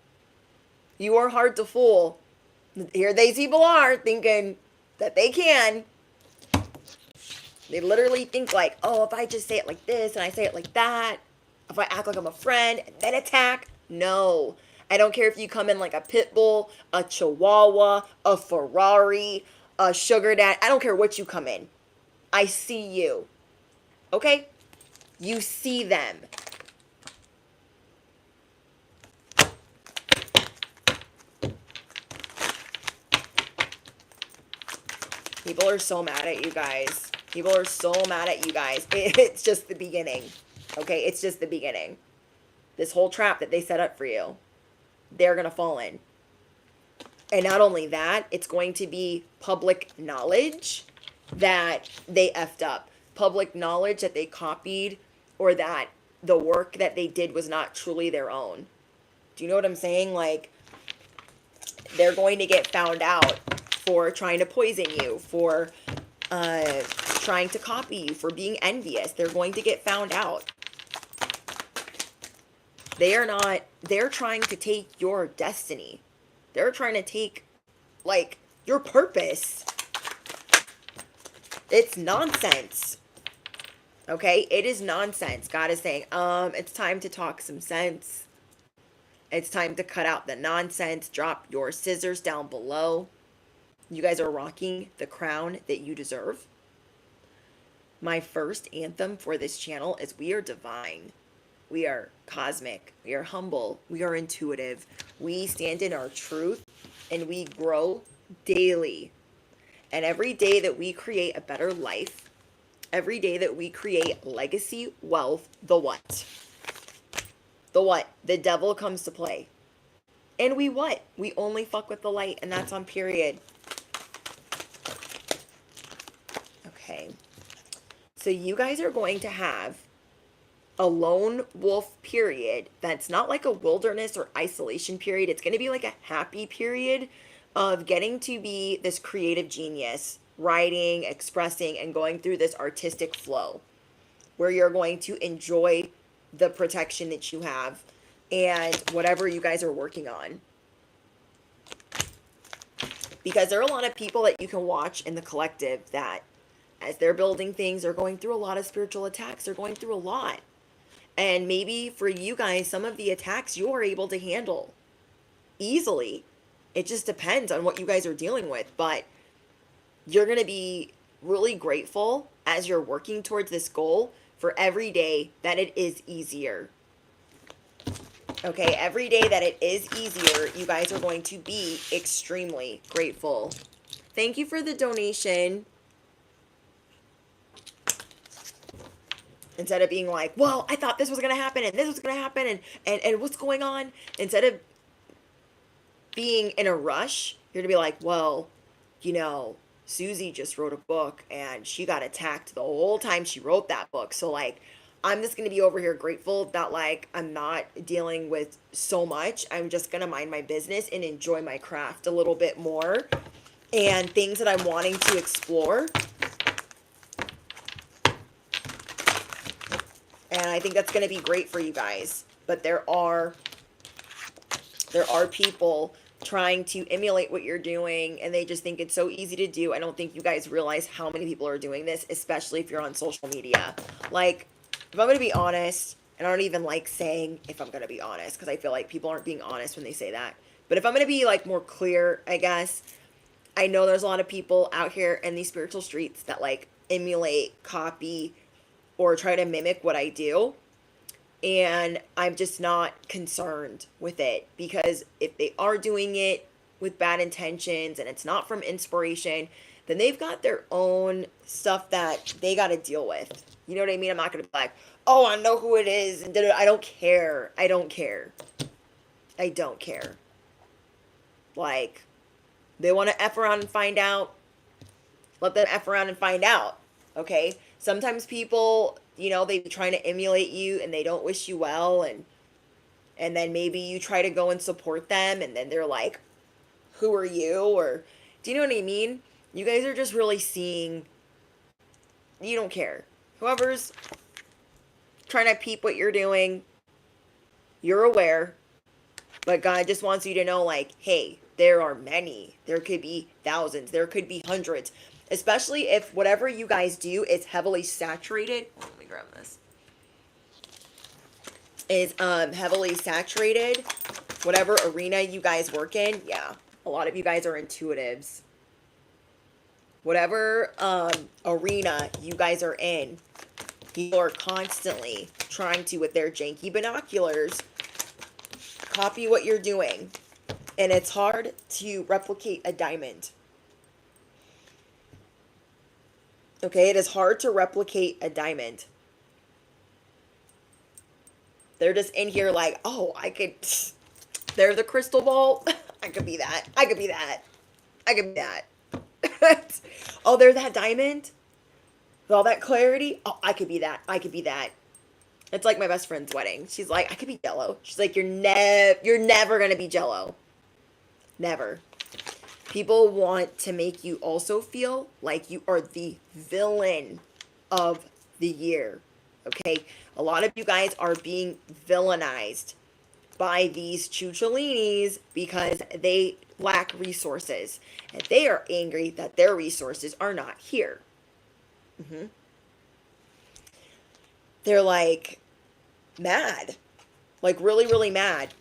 You are hard to fool. Here these people are thinking that they can. They literally think like, oh, if I just say it like this and I say it like that, if I act like I'm a friend and then attack, no. I don't care if you come in like a pit bull, a chihuahua, a Ferrari, a sugar dad. I don't care what you come in. I see you. Okay? You see them. People are so mad at you guys. People are so mad at you guys. It's just the beginning. Okay? It's just the beginning. This whole trap that they set up for you, they're going to fall in. And not only that, it's going to be public knowledge that they effed up. Public knowledge that they copied, or that the work that they did was not truly their own. Do you know what I'm saying? Like, they're going to get found out for trying to poison you, for trying to copy you, for being envious. They're going to get found out. They're trying to take your destiny. They're trying to take, like, your purpose. It's nonsense. Okay? It is nonsense. God is saying, it's time to talk some sense. It's time to cut out the nonsense. Drop your scissors down below. You guys are rocking the crown that you deserve. My first anthem for this channel is we are divine. We are cosmic. We are humble. We are intuitive. We stand in our truth and we grow daily. And every day that we create a better life, every day that we create legacy, wealth, the what? The what? The devil comes to play. And we what? We only fuck with the light, and that's on period. Okay. So you guys are going to have a lone wolf period that's not like a wilderness or isolation period. It's going to be like a happy period of getting to be this creative genius, writing, expressing, and going through this artistic flow where you're going to enjoy the protection that you have and whatever you guys are working on. Because there are a lot of people that you can watch in the collective that as they're building things, they're going through a lot of spiritual attacks. They're going through a lot. And maybe for you guys, some of the attacks you are able to handle easily. It just depends on what you guys are dealing with. But you're going to be really grateful as you're working towards this goal for every day that it is easier. Okay, every day that it is easier, you guys are going to be extremely grateful. Thank you for the donation. Instead of being like, well, I thought this was going to happen and this was going to happen and what's going on? Instead of being in a rush, you're going to be like, well, you know, Susie just wrote a book and she got attacked the whole time she wrote that book. So, like, I'm just going to be over here grateful that, like, I'm not dealing with so much. I'm just going to mind my business and enjoy my craft a little bit more and things that I'm wanting to explore. And I think that's going to be great for you guys. But there are people trying to emulate what you're doing, and they just think it's so easy to do. I don't think you guys realize how many people are doing this, especially if you're on social media. Like, if I'm going to be honest, and I don't even like saying if I'm going to be honest, because I feel like people aren't being honest when they say that. But if I'm going to be, like, more clear, I guess, I know there's a lot of people out here in these spiritual streets that, like, emulate, copy, or try to mimic what I do. And I'm just not concerned with it, because if they are doing it with bad intentions and it's not from inspiration, then they've got their own stuff that they got to deal with. You know what I mean? I'm not going to be like, oh, I know who it is. And I don't care. I don't care. I don't care. Like, they want to F around and find out. Let them F around and find out. Okay? Sometimes people, they be trying to emulate you and they don't wish you well, and then maybe you try to go and support them and then they're like, who are you? Or do you know what I mean? You guys are just really seeing, you don't care. Whoever's trying to peep what you're doing, you're aware, but God just wants you to know, like, hey, there are many. There could be thousands. There could be hundreds. Especially if whatever you guys do is heavily saturated. Let me grab this. Is heavily saturated. Whatever arena you guys work in. Yeah. A lot of you guys are intuitives. Whatever arena you guys are in, people are constantly trying to, with their janky binoculars, copy what you're doing. And it's hard to replicate a diamond. Okay, it is hard to replicate a diamond. They're just in here like, oh, I could, they're the crystal ball. I could be that. I could be that. I could be that. Oh, they're that diamond? With all that clarity? Oh, I could be that. I could be that. It's like my best friend's wedding. She's like, I could be Jello. She's like, you're never going to be Jello. Never. People want to make you also feel like you are the villain of the year. Okay? A lot of you guys are being villainized by these chucholinis because they lack resources. And they are angry that their resources are not here. They're like mad. Like really, really mad.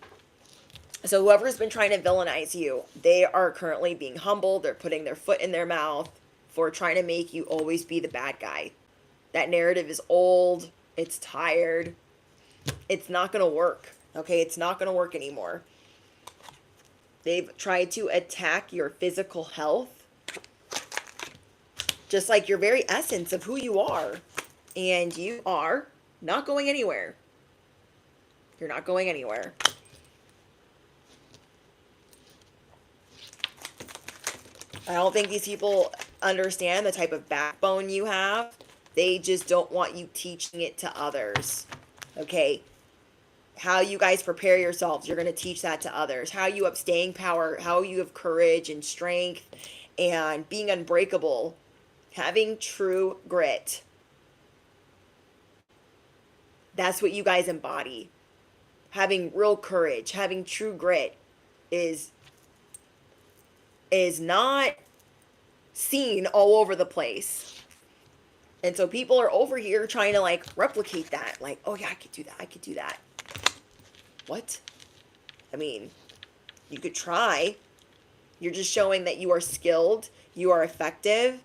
So whoever's been trying to villainize you, they are currently being humbled. They're putting their foot in their mouth for trying to make you always be the bad guy. That narrative is old. It's tired. It's not going to work. Okay, it's not going to work anymore. They've tried to attack your physical health. Just like your very essence of who you are. And you are not going anywhere. You're not going anywhere. I don't think these people understand the type of backbone you have. They just don't want you teaching it to others. Okay? How you guys prepare yourselves, you're going to teach that to others. How you have staying power, how you have courage and strength and being unbreakable. Having true grit. That's what you guys embody. Having real courage, having true grit is not seen all over the place. And so people are over here trying to like replicate that. Like, oh yeah, I could do that. I could do that. What? I mean, you could try. You're just showing that you are skilled. You are effective.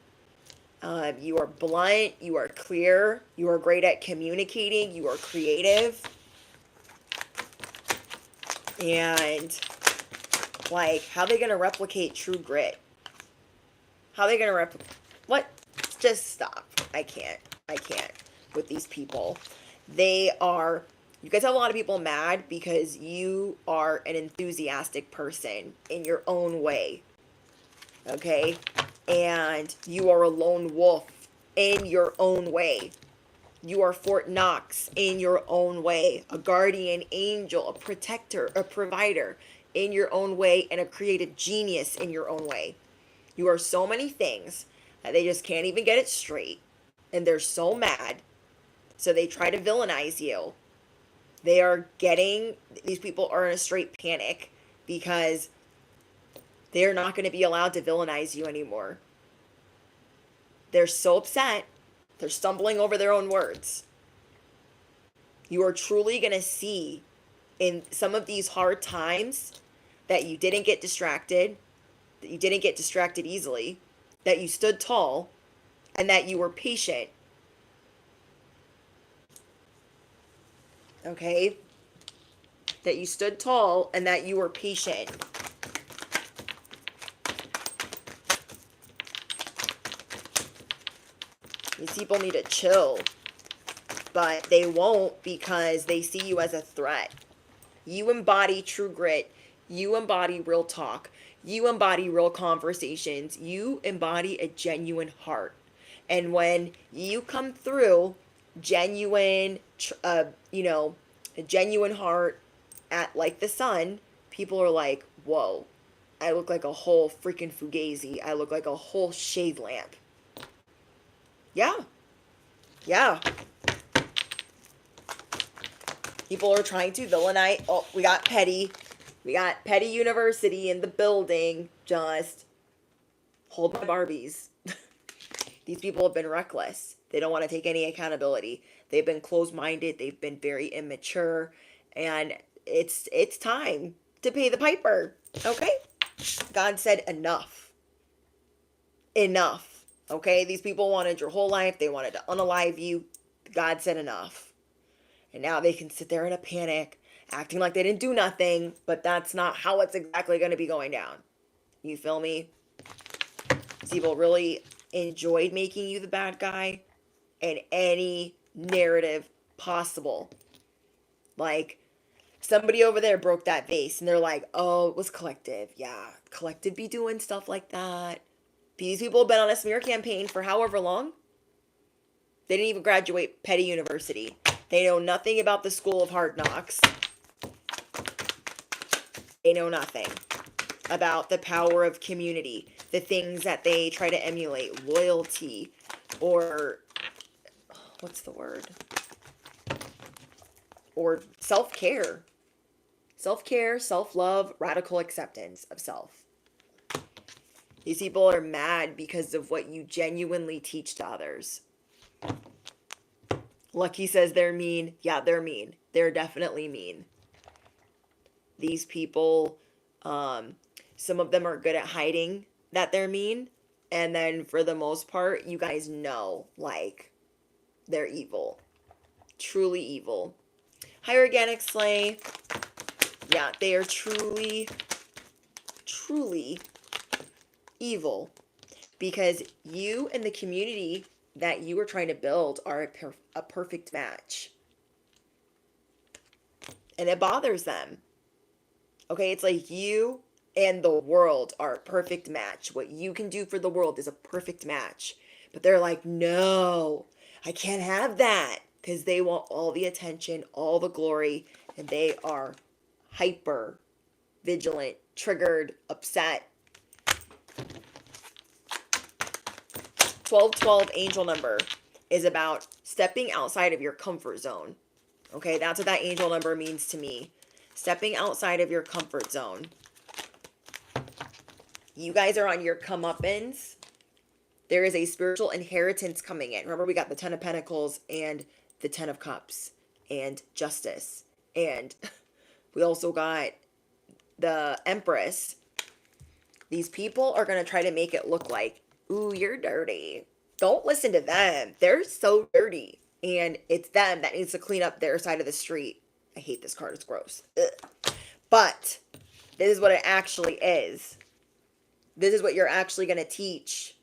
You are blunt. You are clear. You are great at communicating. You are creative. And like, how are they going to replicate true grit? How are they going to replicate? What? Just stop. I can't with these people. You guys have a lot of people mad because you are an enthusiastic person in your own way. Okay? And you are a lone wolf in your own way. You are Fort Knox in your own way. A guardian angel, a protector, a provider in your own way, and a creative genius in your own way. You are so many things that they just can't even get it straight. And they're so mad. So they try to villainize you. These people are in a straight panic because they're not going to be allowed to villainize you anymore. They're so upset. They're stumbling over their own words. You are truly going to see in some of these hard times that you didn't get distracted, that you didn't get distracted easily, that you stood tall, and that you were patient. Okay? That you stood tall and that you were patient. These people need to chill. But they won't because they see you as a threat. You embody true grit. You embody real talk. You embody real conversations. You embody a genuine heart. And when you come through genuine, a genuine heart at like the sun, people are like, whoa, I look like a whole freaking fugazi. I look like a whole shade lamp. Yeah. Yeah. People are trying to villainize. Oh, we got Petty. We got Petty University in the building. Just hold my Barbies. These people have been reckless. They don't want to take any accountability. They've been closed-minded. They've been very immature. And it's time to pay the piper. Okay? God said enough. Enough. Okay? These people wanted your whole life. They wanted to unalive you. God said enough. And now they can sit there in a panic, acting like they didn't do nothing, but that's not how it's exactly going to be going down. You feel me? People really enjoyed making you the bad guy in any narrative possible. Like, somebody over there broke that vase, and they're like, oh, it was Collective. Yeah, Collective be doing stuff like that. These people have been on a smear campaign for however long. They didn't even graduate Petty University. They know nothing about the School of Hard Knocks. They know nothing about the power of community, the things that they try to emulate, loyalty, or what's the word? Or self-care. Self-care, self-love, radical acceptance of self. These people are mad because of what you genuinely teach to others. Lucky says they're mean. Yeah, they're mean. They're definitely mean. These people, some of them are good at hiding that they're mean. And then for the most part, you guys know, like, they're evil. Truly evil. Hi, Organic Slay. Yeah, they are truly, truly evil. Because you and the community that you are trying to build are a perfect match. And it bothers them. Okay, it's like you and the world are a perfect match. What you can do for the world is a perfect match. But they're like, no, I can't have that. Because they want all the attention, all the glory. And they are hyper vigilant, triggered, upset. 1212 angel number is about stepping outside of your comfort zone. Okay, that's what that angel number means to me. Stepping outside of your comfort zone. You guys are on your comeuppance. There is a spiritual inheritance coming in. Remember, we got the 10 of Pentacles and the 10 of Cups and Justice. And we also got the Empress. These people are going to try to make it look like, ooh, you're dirty. Don't listen to them. They're so dirty. And it's them that needs to clean up their side of the street. I hate this card. It's gross. Ugh. But this is what it actually is. This is what you're actually going to teach.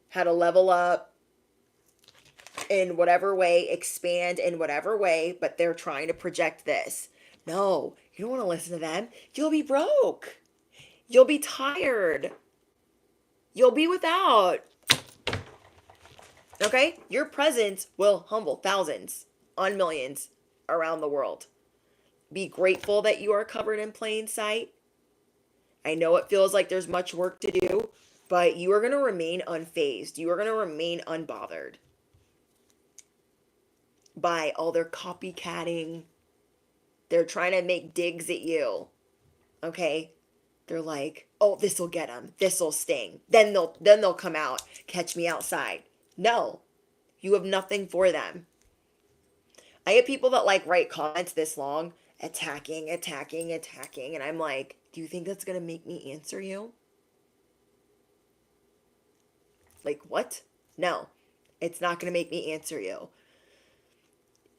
How to level up in whatever way, expand in whatever way, but they're trying to project this. No, you don't want to listen to them. You'll be broke. You'll be tired. You'll be without. Okay? Your presence will humble thousands on millions around the world. Be grateful that you are covered in plain sight. I know it feels like there's much work to do, but you are going to remain unfazed. You are going to remain unbothered by all their copycatting. They're trying to make digs at you. Okay? They're like, oh, this will get them. This will sting. Then they'll come out, catch me outside. No, you have nothing for them. I get people that like write comments this long, attacking, and I'm like, do you think that's going to make me answer you? Like, what? No, it's not going to make me answer you.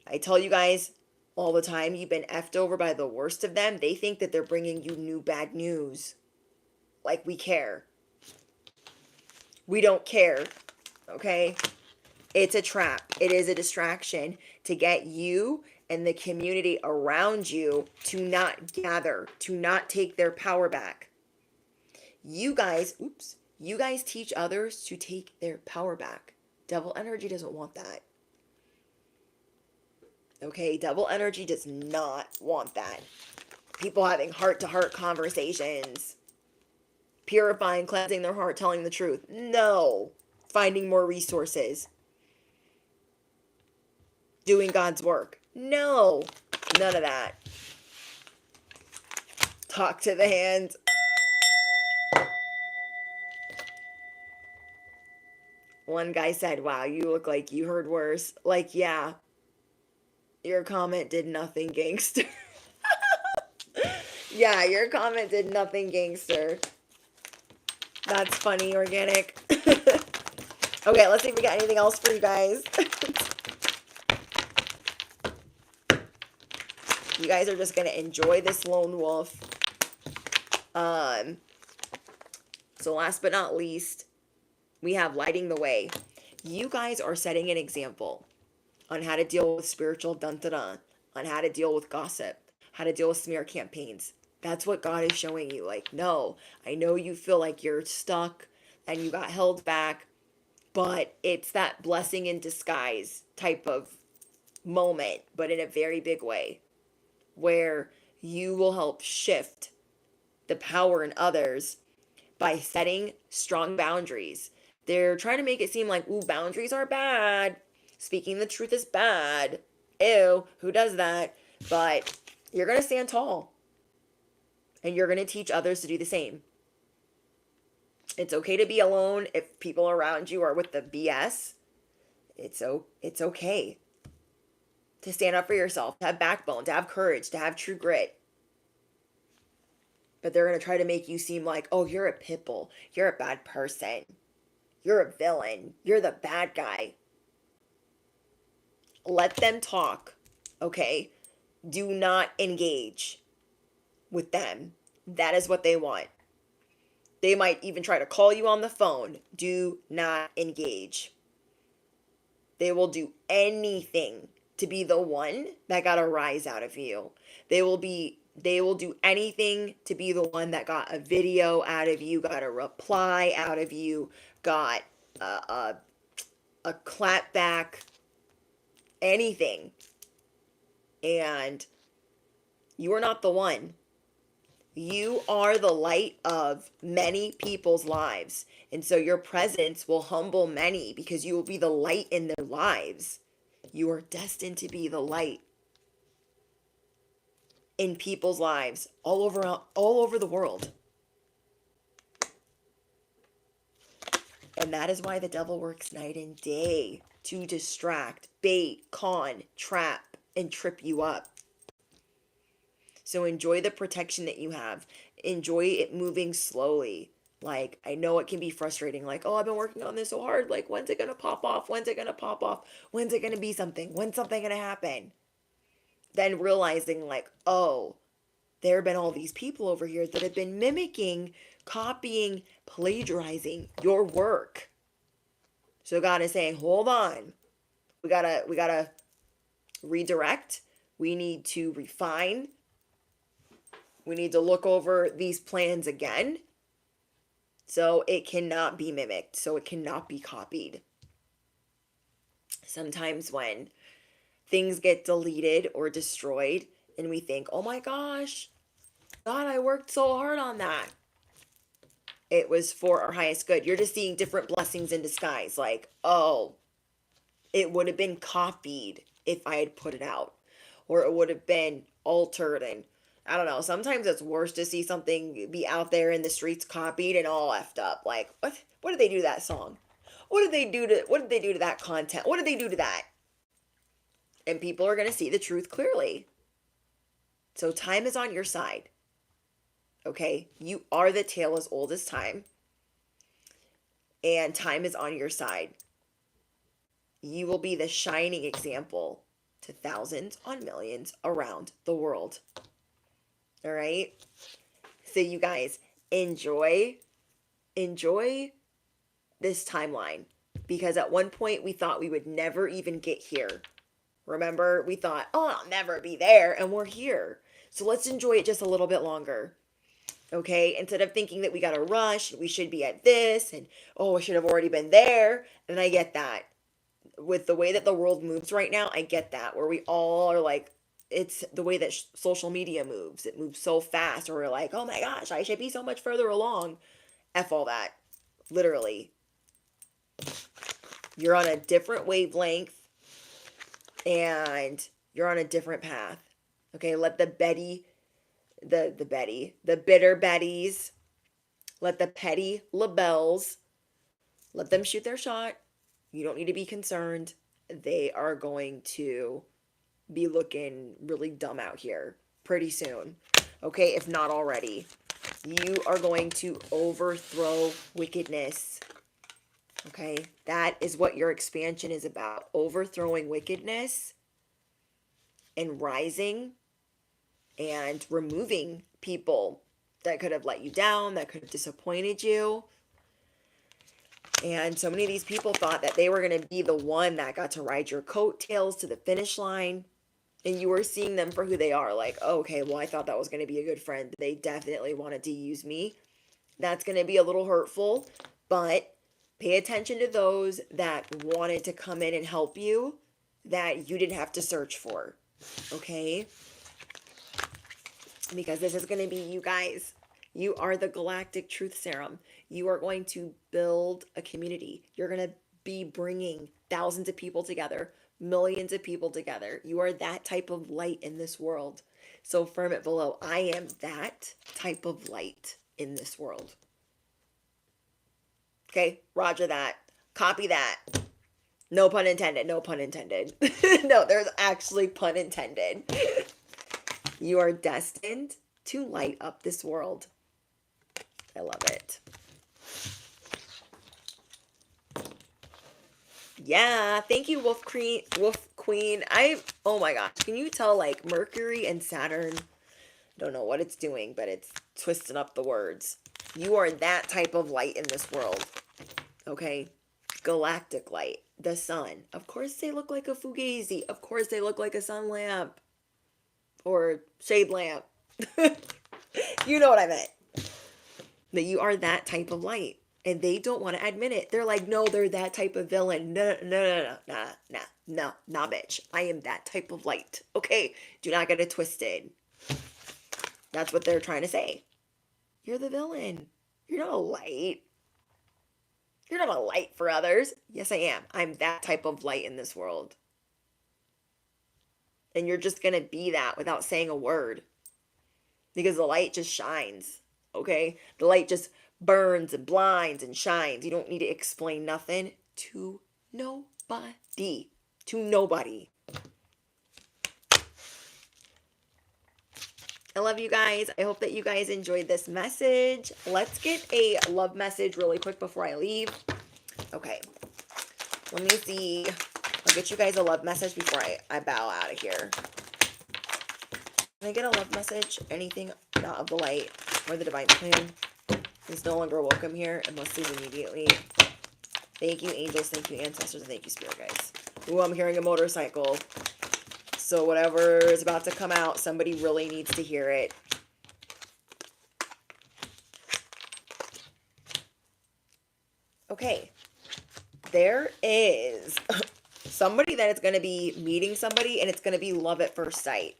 I tell you guys all the time, you've been effed over by the worst of them. They think that they're bringing you new bad news. Like we care. We don't care. Okay? It's a trap. It is a distraction to get you and the community around you to not gather, to not take their power back. You guys You guys teach others to take their power back. Devil energy doesn't want that. Okay, devil energy does not want that. People having heart-to-heart conversations, purifying, cleansing their heart, telling the truth. No. Finding more resources. Doing God's work. No. None of that. Talk to the hands. One guy said, wow, you look like you heard worse. Like, yeah. Your comment did nothing, gangster. Yeah, your comment did nothing, gangster. That's funny, organic. Okay, let's see if we got anything else for you guys. You guys are just going to enjoy this lone wolf. So last but not least, we have lighting the way. You guys are setting an example on how to deal with spiritual dun-da-dun, on how to deal with gossip, how to deal with smear campaigns. That's what God is showing you. Like, no, I know you feel like you're stuck and you got held back, but it's that blessing in disguise type of moment, but in a very big way, where you will help shift the power in others by setting strong boundaries. They're trying to make it seem like, ooh, boundaries are bad. Speaking the truth is bad. Ew, who does that? But you're going to stand tall. And you're going to teach others to do the same. It's okay to be alone if people around you are with the BS. It's okay to stand up for yourself, to have backbone, to have courage, to have true grit. But they're going to try to make you seem like, oh, you're a pit bull. You're a bad person. You're a villain. You're the bad guy. Let them talk, okay? Do not engage with them. That is what they want. They might even try to call you on the phone. Do not engage. They will do anything to be the one that got a rise out of you. They will do anything to be the one that got a video out of you, got a reply out of you, got a clap back, anything. And you are not the one. You are the light of many people's lives. And so your presence will humble many because you will be the light in their lives. You are destined to be the light in people's lives all over the world. And that is why the devil works night and day to distract, bait, con, trap, and trip you up. So enjoy the protection that you have. Enjoy it moving slowly. Like, I know it can be frustrating. Like, oh, I've been working on this so hard. Like, when's it going to pop off? When's it going to pop off? When's it going to be something? When's something going to happen? Then realizing like, oh, there have been all these people over here that have been mimicking, copying, plagiarizing your work. So God is saying, hold on. We gotta redirect. We need to refine. We need to look over these plans again. So it cannot be mimicked. So it cannot be copied. Sometimes when things get deleted or destroyed and we think, oh my gosh, God, I worked so hard on that. It was for our highest good. You're just seeing different blessings in disguise. Like, oh, it would have been copied if I had put it out. Or it would have been altered. And I don't know. Sometimes it's worse to see something be out there in the streets copied and all effed up. Like, what did they do to that song? What did they do to that content? What did they do to that? And people are going to see the truth clearly. So time is on your side. Okay? You are the tale as old as time. And time is on your side. You will be the shining example to thousands on millions around the world. All right? So you guys, enjoy this timeline. Because at one point we thought we would never even get here. Remember, we thought, oh, I'll never be there. And we're here. So let's enjoy it just a little bit longer. Okay, instead of thinking that we got to rush, we should be at this, and oh, I should have already been there. And I get that. With the way that the world moves right now, I get that. Where we all are like, it's the way that social media moves. It moves so fast, or we're like, oh my gosh, I should be so much further along. F all that. Literally. You're on a different wavelength, and you're on a different path. Okay, let the bitter Betties, let the petty labels, let them shoot their shot. You don't need to be concerned. They are going to be looking really dumb out here pretty soon. Okay, if not already. You are going to overthrow wickedness. Okay, that is what your expansion is about. Overthrowing wickedness and rising and removing people that could have let you down, that could have disappointed you. And so many of these people thought that they were going to be the one that got to ride your coattails to the finish line. And you were seeing them for who they are. Like, oh, okay, well, I thought that was going to be a good friend. They definitely wanted to use me. That's going to be a little hurtful. But pay attention to those that wanted to come in and help you that you didn't have to search for. Okay? Because this is going to be you guys. You are the galactic truth serum. You are going to build a community. You're going to be bringing thousands of people together, millions of people together. You are that type of light in this world. So affirm it below. I am that type of light in this world. Okay, roger that. Copy that. No pun intended. No pun intended. No, there's actually pun intended. You are destined to light up this world. I love it. Yeah, thank you, Wolf Queen. Oh my gosh, can you tell like Mercury and Saturn? Don't know what it's doing, but it's twisting up the words. You are that type of light in this world. Okay? Galactic light. The sun. Of course they look like a fugazi. Of course they look like a sun lamp. Or shade lamp. You know what I meant. That you are that type of light. And they don't want to admit it. They're like, no, they're that type of villain. No, bitch. I am that type of light. Okay? Do not get it twisted. That's what they're trying to say. You're the villain. You're not a light. You're not a light for others. Yes, I am. I'm that type of light in this world. And you're just going to be that without saying a word. Because the light just shines. Okay? The light just burns and blinds and shines. You don't need to explain nothing to nobody. To nobody. I love you guys. I hope that you guys enjoyed this message. Let's get a love message really quick before I leave. Okay. Let me see. I'll get you guys a love message before I bow out of here. Can I get a love message? Anything not of the light or the divine plan is no longer welcome here and must leave immediately. Thank you, angels. Thank you, ancestors. And thank you, spirit guides. Ooh, I'm hearing a motorcycle. So whatever is about to come out, somebody really needs to hear it. Okay. There is somebody that is going to be meeting somebody, and it's going to be love at first sight.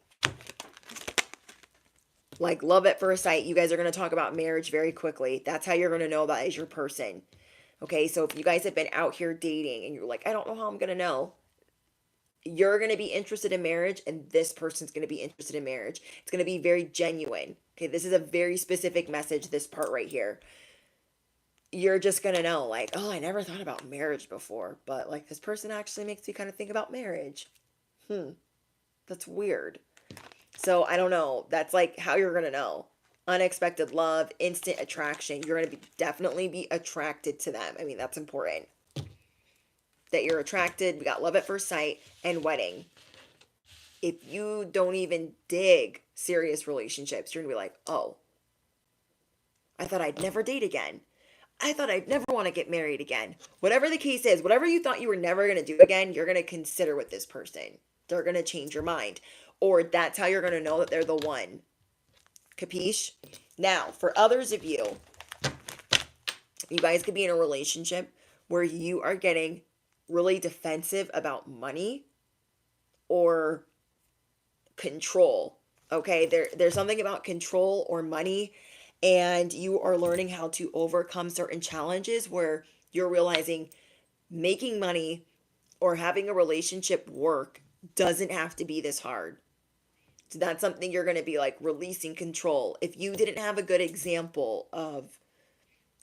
Like love at first sight. You guys are going to talk about marriage very quickly. That's how you're going to know that is your person. Okay, so if you guys have been out here dating and you're like, I don't know how I'm going to know. You're going to be interested in marriage, and this person's going to be interested in marriage. It's going to be very genuine. Okay, this is a very specific message, this part right here. You're just going to know, like, oh, I never thought about marriage before, but, like, this person actually makes me kind of think about marriage. That's weird. So, I don't know. That's, like, how you're going to know. Unexpected love, instant attraction. You're going to definitely be attracted to them. I mean, that's important. That you're attracted. We got love at first sight and wedding. If you don't even dig serious relationships, you're going to be like, oh, I thought I'd never date again. I thought I'd never want to get married again. Whatever the case is, whatever you thought you were never going to do again, you're going to consider with this person. They're going to change your mind. Or that's how you're going to know that they're the one. Capiche? Now, for others of you, you guys could be in a relationship where you are getting really defensive about money or control. Okay, there's something about control or money, and you are learning how to overcome certain challenges where you're realizing making money or having a relationship work doesn't have to be this hard. So that's something you're going to be like releasing control. If you didn't have a good example of,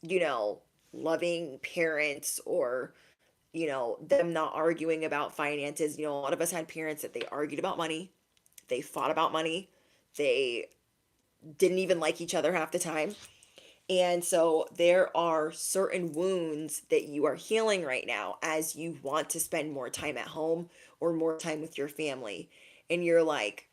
you know, loving parents or, you know, them not arguing about finances, you know, a lot of us had parents that they argued about money, they fought about money, they didn't even like each other half the time. And so there are certain wounds that you are healing right now as you want to spend more time at home or more time with your family. And you're like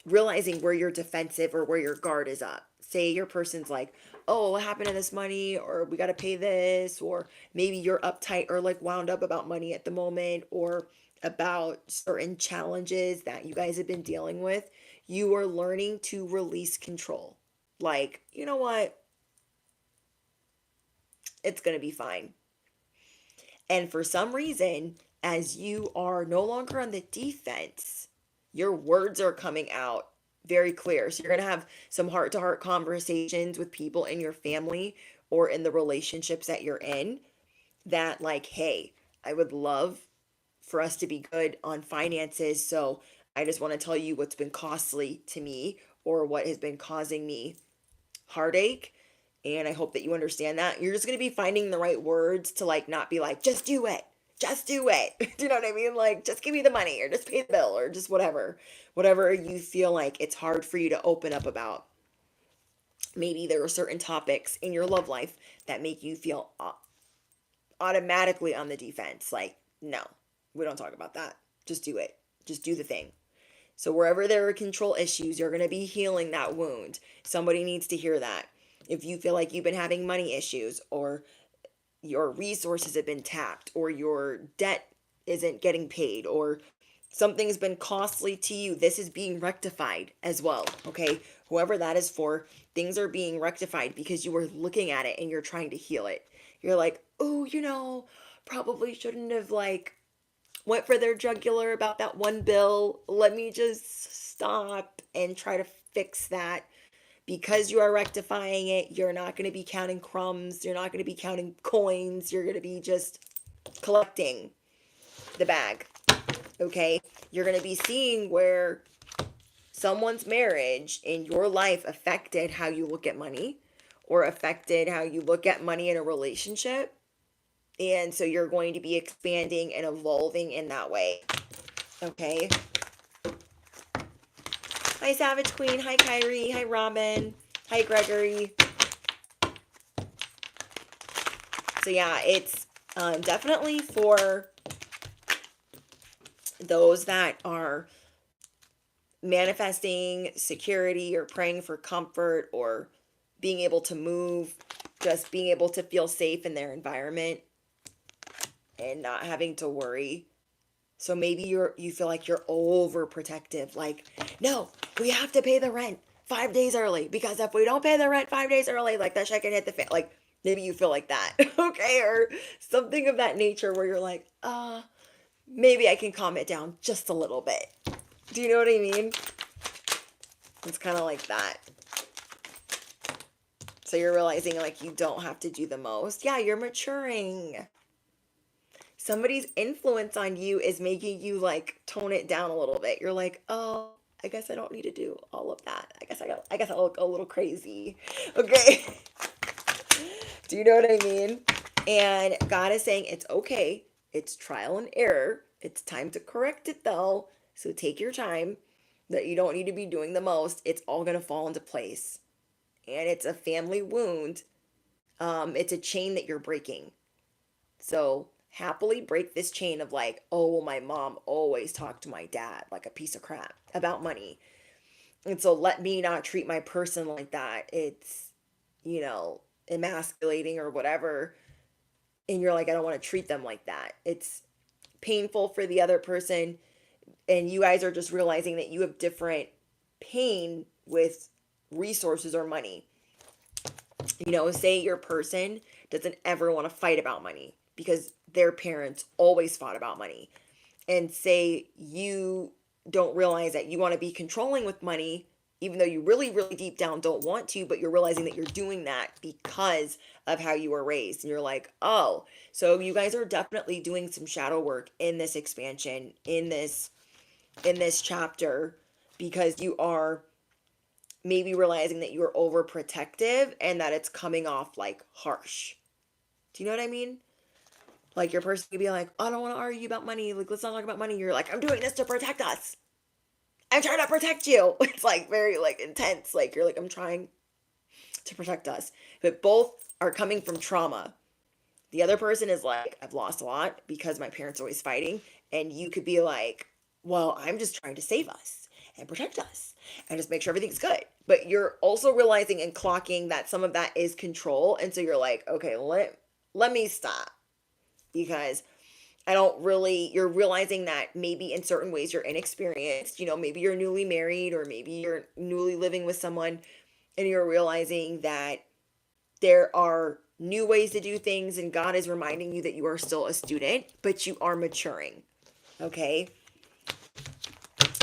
realizing where you're defensive or where your guard is up. Say your person's like, oh, what happened to this money? Or we got to pay this. Or maybe you're uptight or like wound up about money at the moment or about certain challenges that you guys have been dealing with. You are learning to release control. Like, you know what? It's going to be fine. And for some reason, as you are no longer on the defense, your words are coming out very clear. So you're going to have some heart to heart conversations with people in your family or in the relationships that you're in that, like, hey, I would love for us to be good on finances. So I just want to tell you what's been costly to me or what has been causing me heartache. And I hope that you understand that. You're just going to be finding the right words to like not be like, just do it. Just do it. Do you know what I mean? Like, just give me the money or just pay the bill or just whatever. Whatever you feel like it's hard for you to open up about. Maybe there are certain topics in your love life that make you feel automatically on the defense. Like, no, we don't talk about that. Just do it. Just do the thing. So wherever there are control issues, you're going to be healing that wound. Somebody needs to hear that. If you feel like you've been having money issues or your resources have been tapped or your debt isn't getting paid or something's been costly to you, this is being rectified as well. Okay. Whoever that is for, things are being rectified because you are looking at it and you're trying to heal it. You're like, oh, you know, probably shouldn't have like went for their jugular about that one bill. Let me just stop and try to fix that. Because you are rectifying it, you're not going to be counting crumbs. You're not going to be counting coins. You're going to be just collecting the bag. Okay? You're going to be seeing where someone's marriage in your life affected how you look at money or affected how you look at money in a relationship. And so you're going to be expanding and evolving in that way. Okay? Hi, Savage Queen. Hi, Kyrie. Hi, Robin. Hi, Gregory. So yeah, it's definitely for those that are manifesting security or praying for comfort or being able to move, just being able to feel safe in their environment and not having to worry. So maybe you feel like you're overprotective. Like, no, we have to pay the rent 5 days early because if we don't pay the rent 5 days early, like that check can hit the fan. Like maybe you feel like that, okay, or something of that nature where you're like, maybe I can calm it down just a little bit. Do you know what I mean? It's kind of like that. So you're realizing like you don't have to do the most. Yeah, you're maturing. Somebody's influence on you is making you like tone it down a little bit. You're like, oh, I guess I don't need to do all of that. I guess I look a little crazy. Okay. Do you know what I mean? And God is saying it's okay. It's trial and error. It's time to correct it though. So take your time. That you don't need to be doing the most. It's all gonna fall into place. And it's a family wound. It's a chain that you're breaking. So happily break this chain of like, oh, well, my mom always talked to my dad like a piece of crap about money. And so let me not treat my person like that. It's, you know, emasculating or whatever. And you're like, I don't want to treat them like that. It's painful for the other person. And you guys are just realizing that you have different pain with resources or money. Say your person doesn't ever want to fight about money because their parents always fought about money. And say you don't realize that you want to be controlling with money, even though you really, really deep down don't want to, but you're realizing that you're doing that because of how you were raised. And you're like, oh, so you guys are definitely doing some shadow work in this expansion, in this chapter, because you are maybe realizing that you're overprotective and that it's coming off like harsh. Do you know what I mean? Like your person could be like, I don't want to argue about money. Like, let's not talk about money. You're like, I'm doing this to protect us. I'm trying to protect you. It's like very like intense. Like you're like, I'm trying to protect us. But both are coming from trauma. The other person is like, I've lost a lot because my parents are always fighting. And you could be like, well, I'm just trying to save us and protect us and just make sure everything's good. But you're also realizing and clocking that some of that is control. And so you're like, okay, let me stop, because you're realizing that maybe in certain ways you're inexperienced. Maybe you're newly married, or maybe you're newly living with someone, and you're realizing that there are new ways to do things, and God is reminding you that you are still a student, but you are maturing. Okay?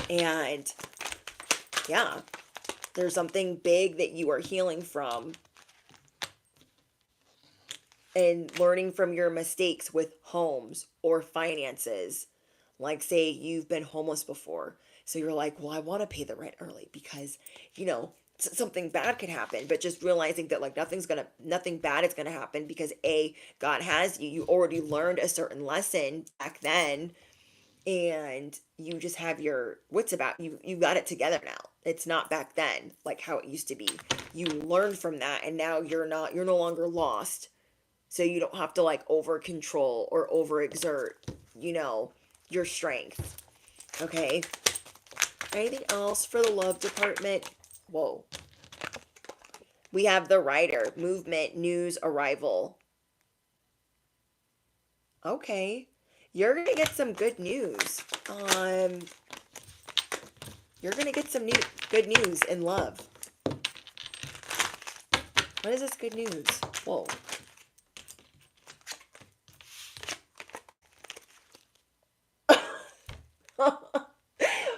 And yeah, there's something big that you are healing from and learning from your mistakes with homes or finances. Like, say you've been homeless before. So you're like, well, I want to pay the rent early because, something bad could happen. But just realizing that like nothing bad is gonna happen, because God has you. You already learned a certain lesson back then, and you just have your wits about you. You got it together now. It's not back then like how it used to be. You learned from that, and now you're no longer lost. So you don't have to like over control or overexert, your strength. Okay. Anything else for the love department? Whoa. We have the Rider, movement, news, arrival. Okay. You're going to get some good news. You're going to get some good news in love. What is this good news? Whoa.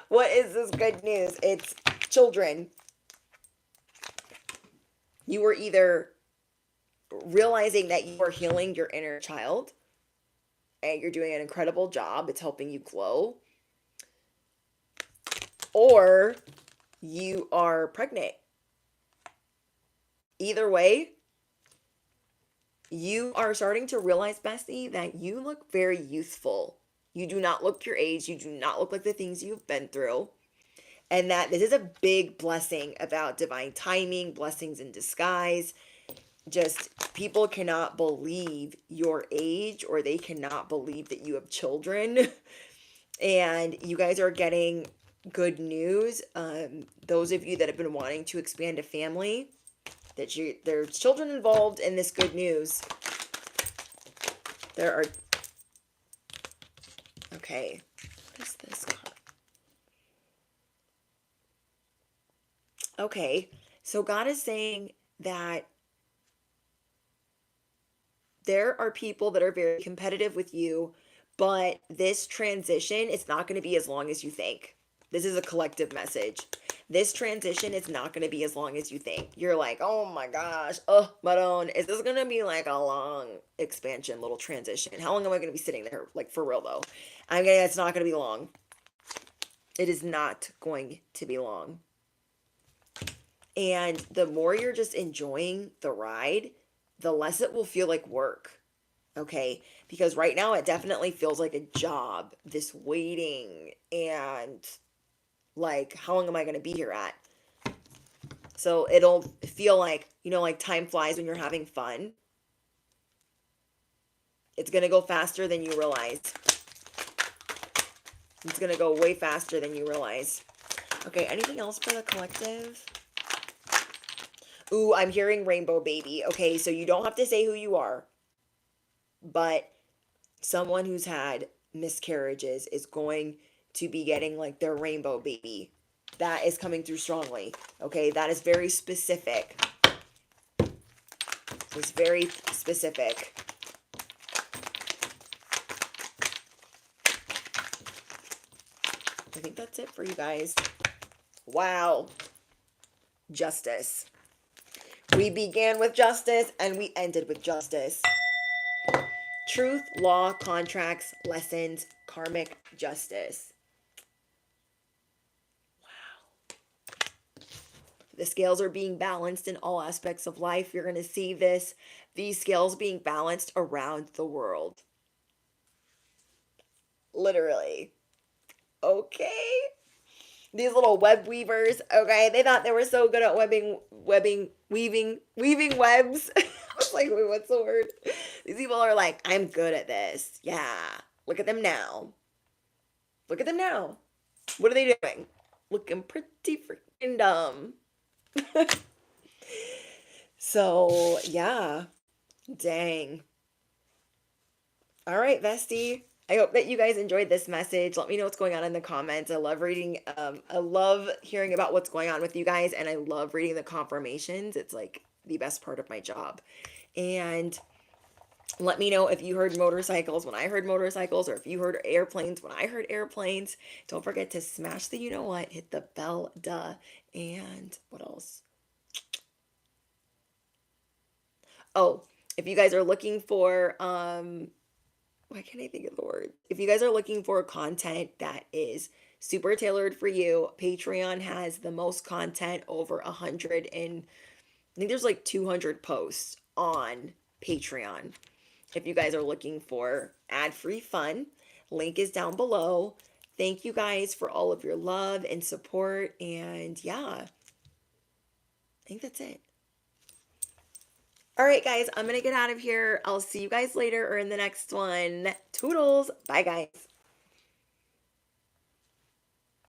What is this good news? It's children. You were either realizing that you are healing your inner child, and you're doing an incredible job. It's helping you grow. Or you are pregnant. Either way, you are starting to realize, Bessie, that you look very youthful. You do not look your age. You do not look like the things you've been through. And that this is a big blessing about divine timing, blessings in disguise. Just people cannot believe your age, or they cannot believe that you have children. And you guys are getting good news. Those of you that have been wanting to expand a family, that there's children involved in this good news. There are... Okay. What is this card? Okay. So God is saying that there are people that are very competitive with you, but this transition is not going to be as long as you think. This is a collective message. This transition is not going to be as long as you think. You're like, oh my gosh, Maron, is this going to be like a long expansion, little transition? How long am I going to be sitting there? Like, for real though. It's not going to be long. It is not going to be long. And the more you're just enjoying the ride, the less it will feel like work. Okay? Because right now it definitely feels like a job, this waiting, and like, how long am I going to be here at? So it'll feel like, like time flies when you're having fun. It's going to go faster than you realize. It's going to go way faster than you realize. Okay, anything else for the collective? Ooh, I'm hearing rainbow baby. Okay, so you don't have to say who you are, but someone who's had miscarriages is going to be getting like their rainbow baby. That is coming through strongly. Okay, that is very specific. It's very specific. I think that's it for you guys. Wow. Justice. We began with justice and we ended with justice. Truth, law, contracts, lessons, karmic justice. Wow. The scales are being balanced in all aspects of life. You're going to see these scales being balanced around the world. Literally. Okay. These little web weavers, okay, they thought they were so good at weaving webs. I was like, wait, what's the word? These people are like, I'm good at this. Yeah. Look at them now. Look at them now. What are they doing? Looking pretty freaking dumb. So, yeah. Dang. All right, Vesty. I hope that you guys enjoyed this message. Let me know what's going on in the comments. I love reading, I love hearing about what's going on with you guys, and I love reading the confirmations. It's like the best part of my job. And let me know if you heard motorcycles when I heard motorcycles, or if you heard airplanes when I heard airplanes. Don't forget to smash the you know what, hit the bell, duh. And what else? Oh, if you guys are looking for, why can't I think of the word? If you guys are looking for content that is super tailored for you, Patreon has the most content, over 100, and I think there's like 200 posts on Patreon. If you guys are looking for ad-free fun, link is down below. Thank you guys for all of your love and support. And yeah, I think that's it. All right, guys, I'm going to get out of here. I'll see you guys later or in the next one. Toodles. Bye, guys.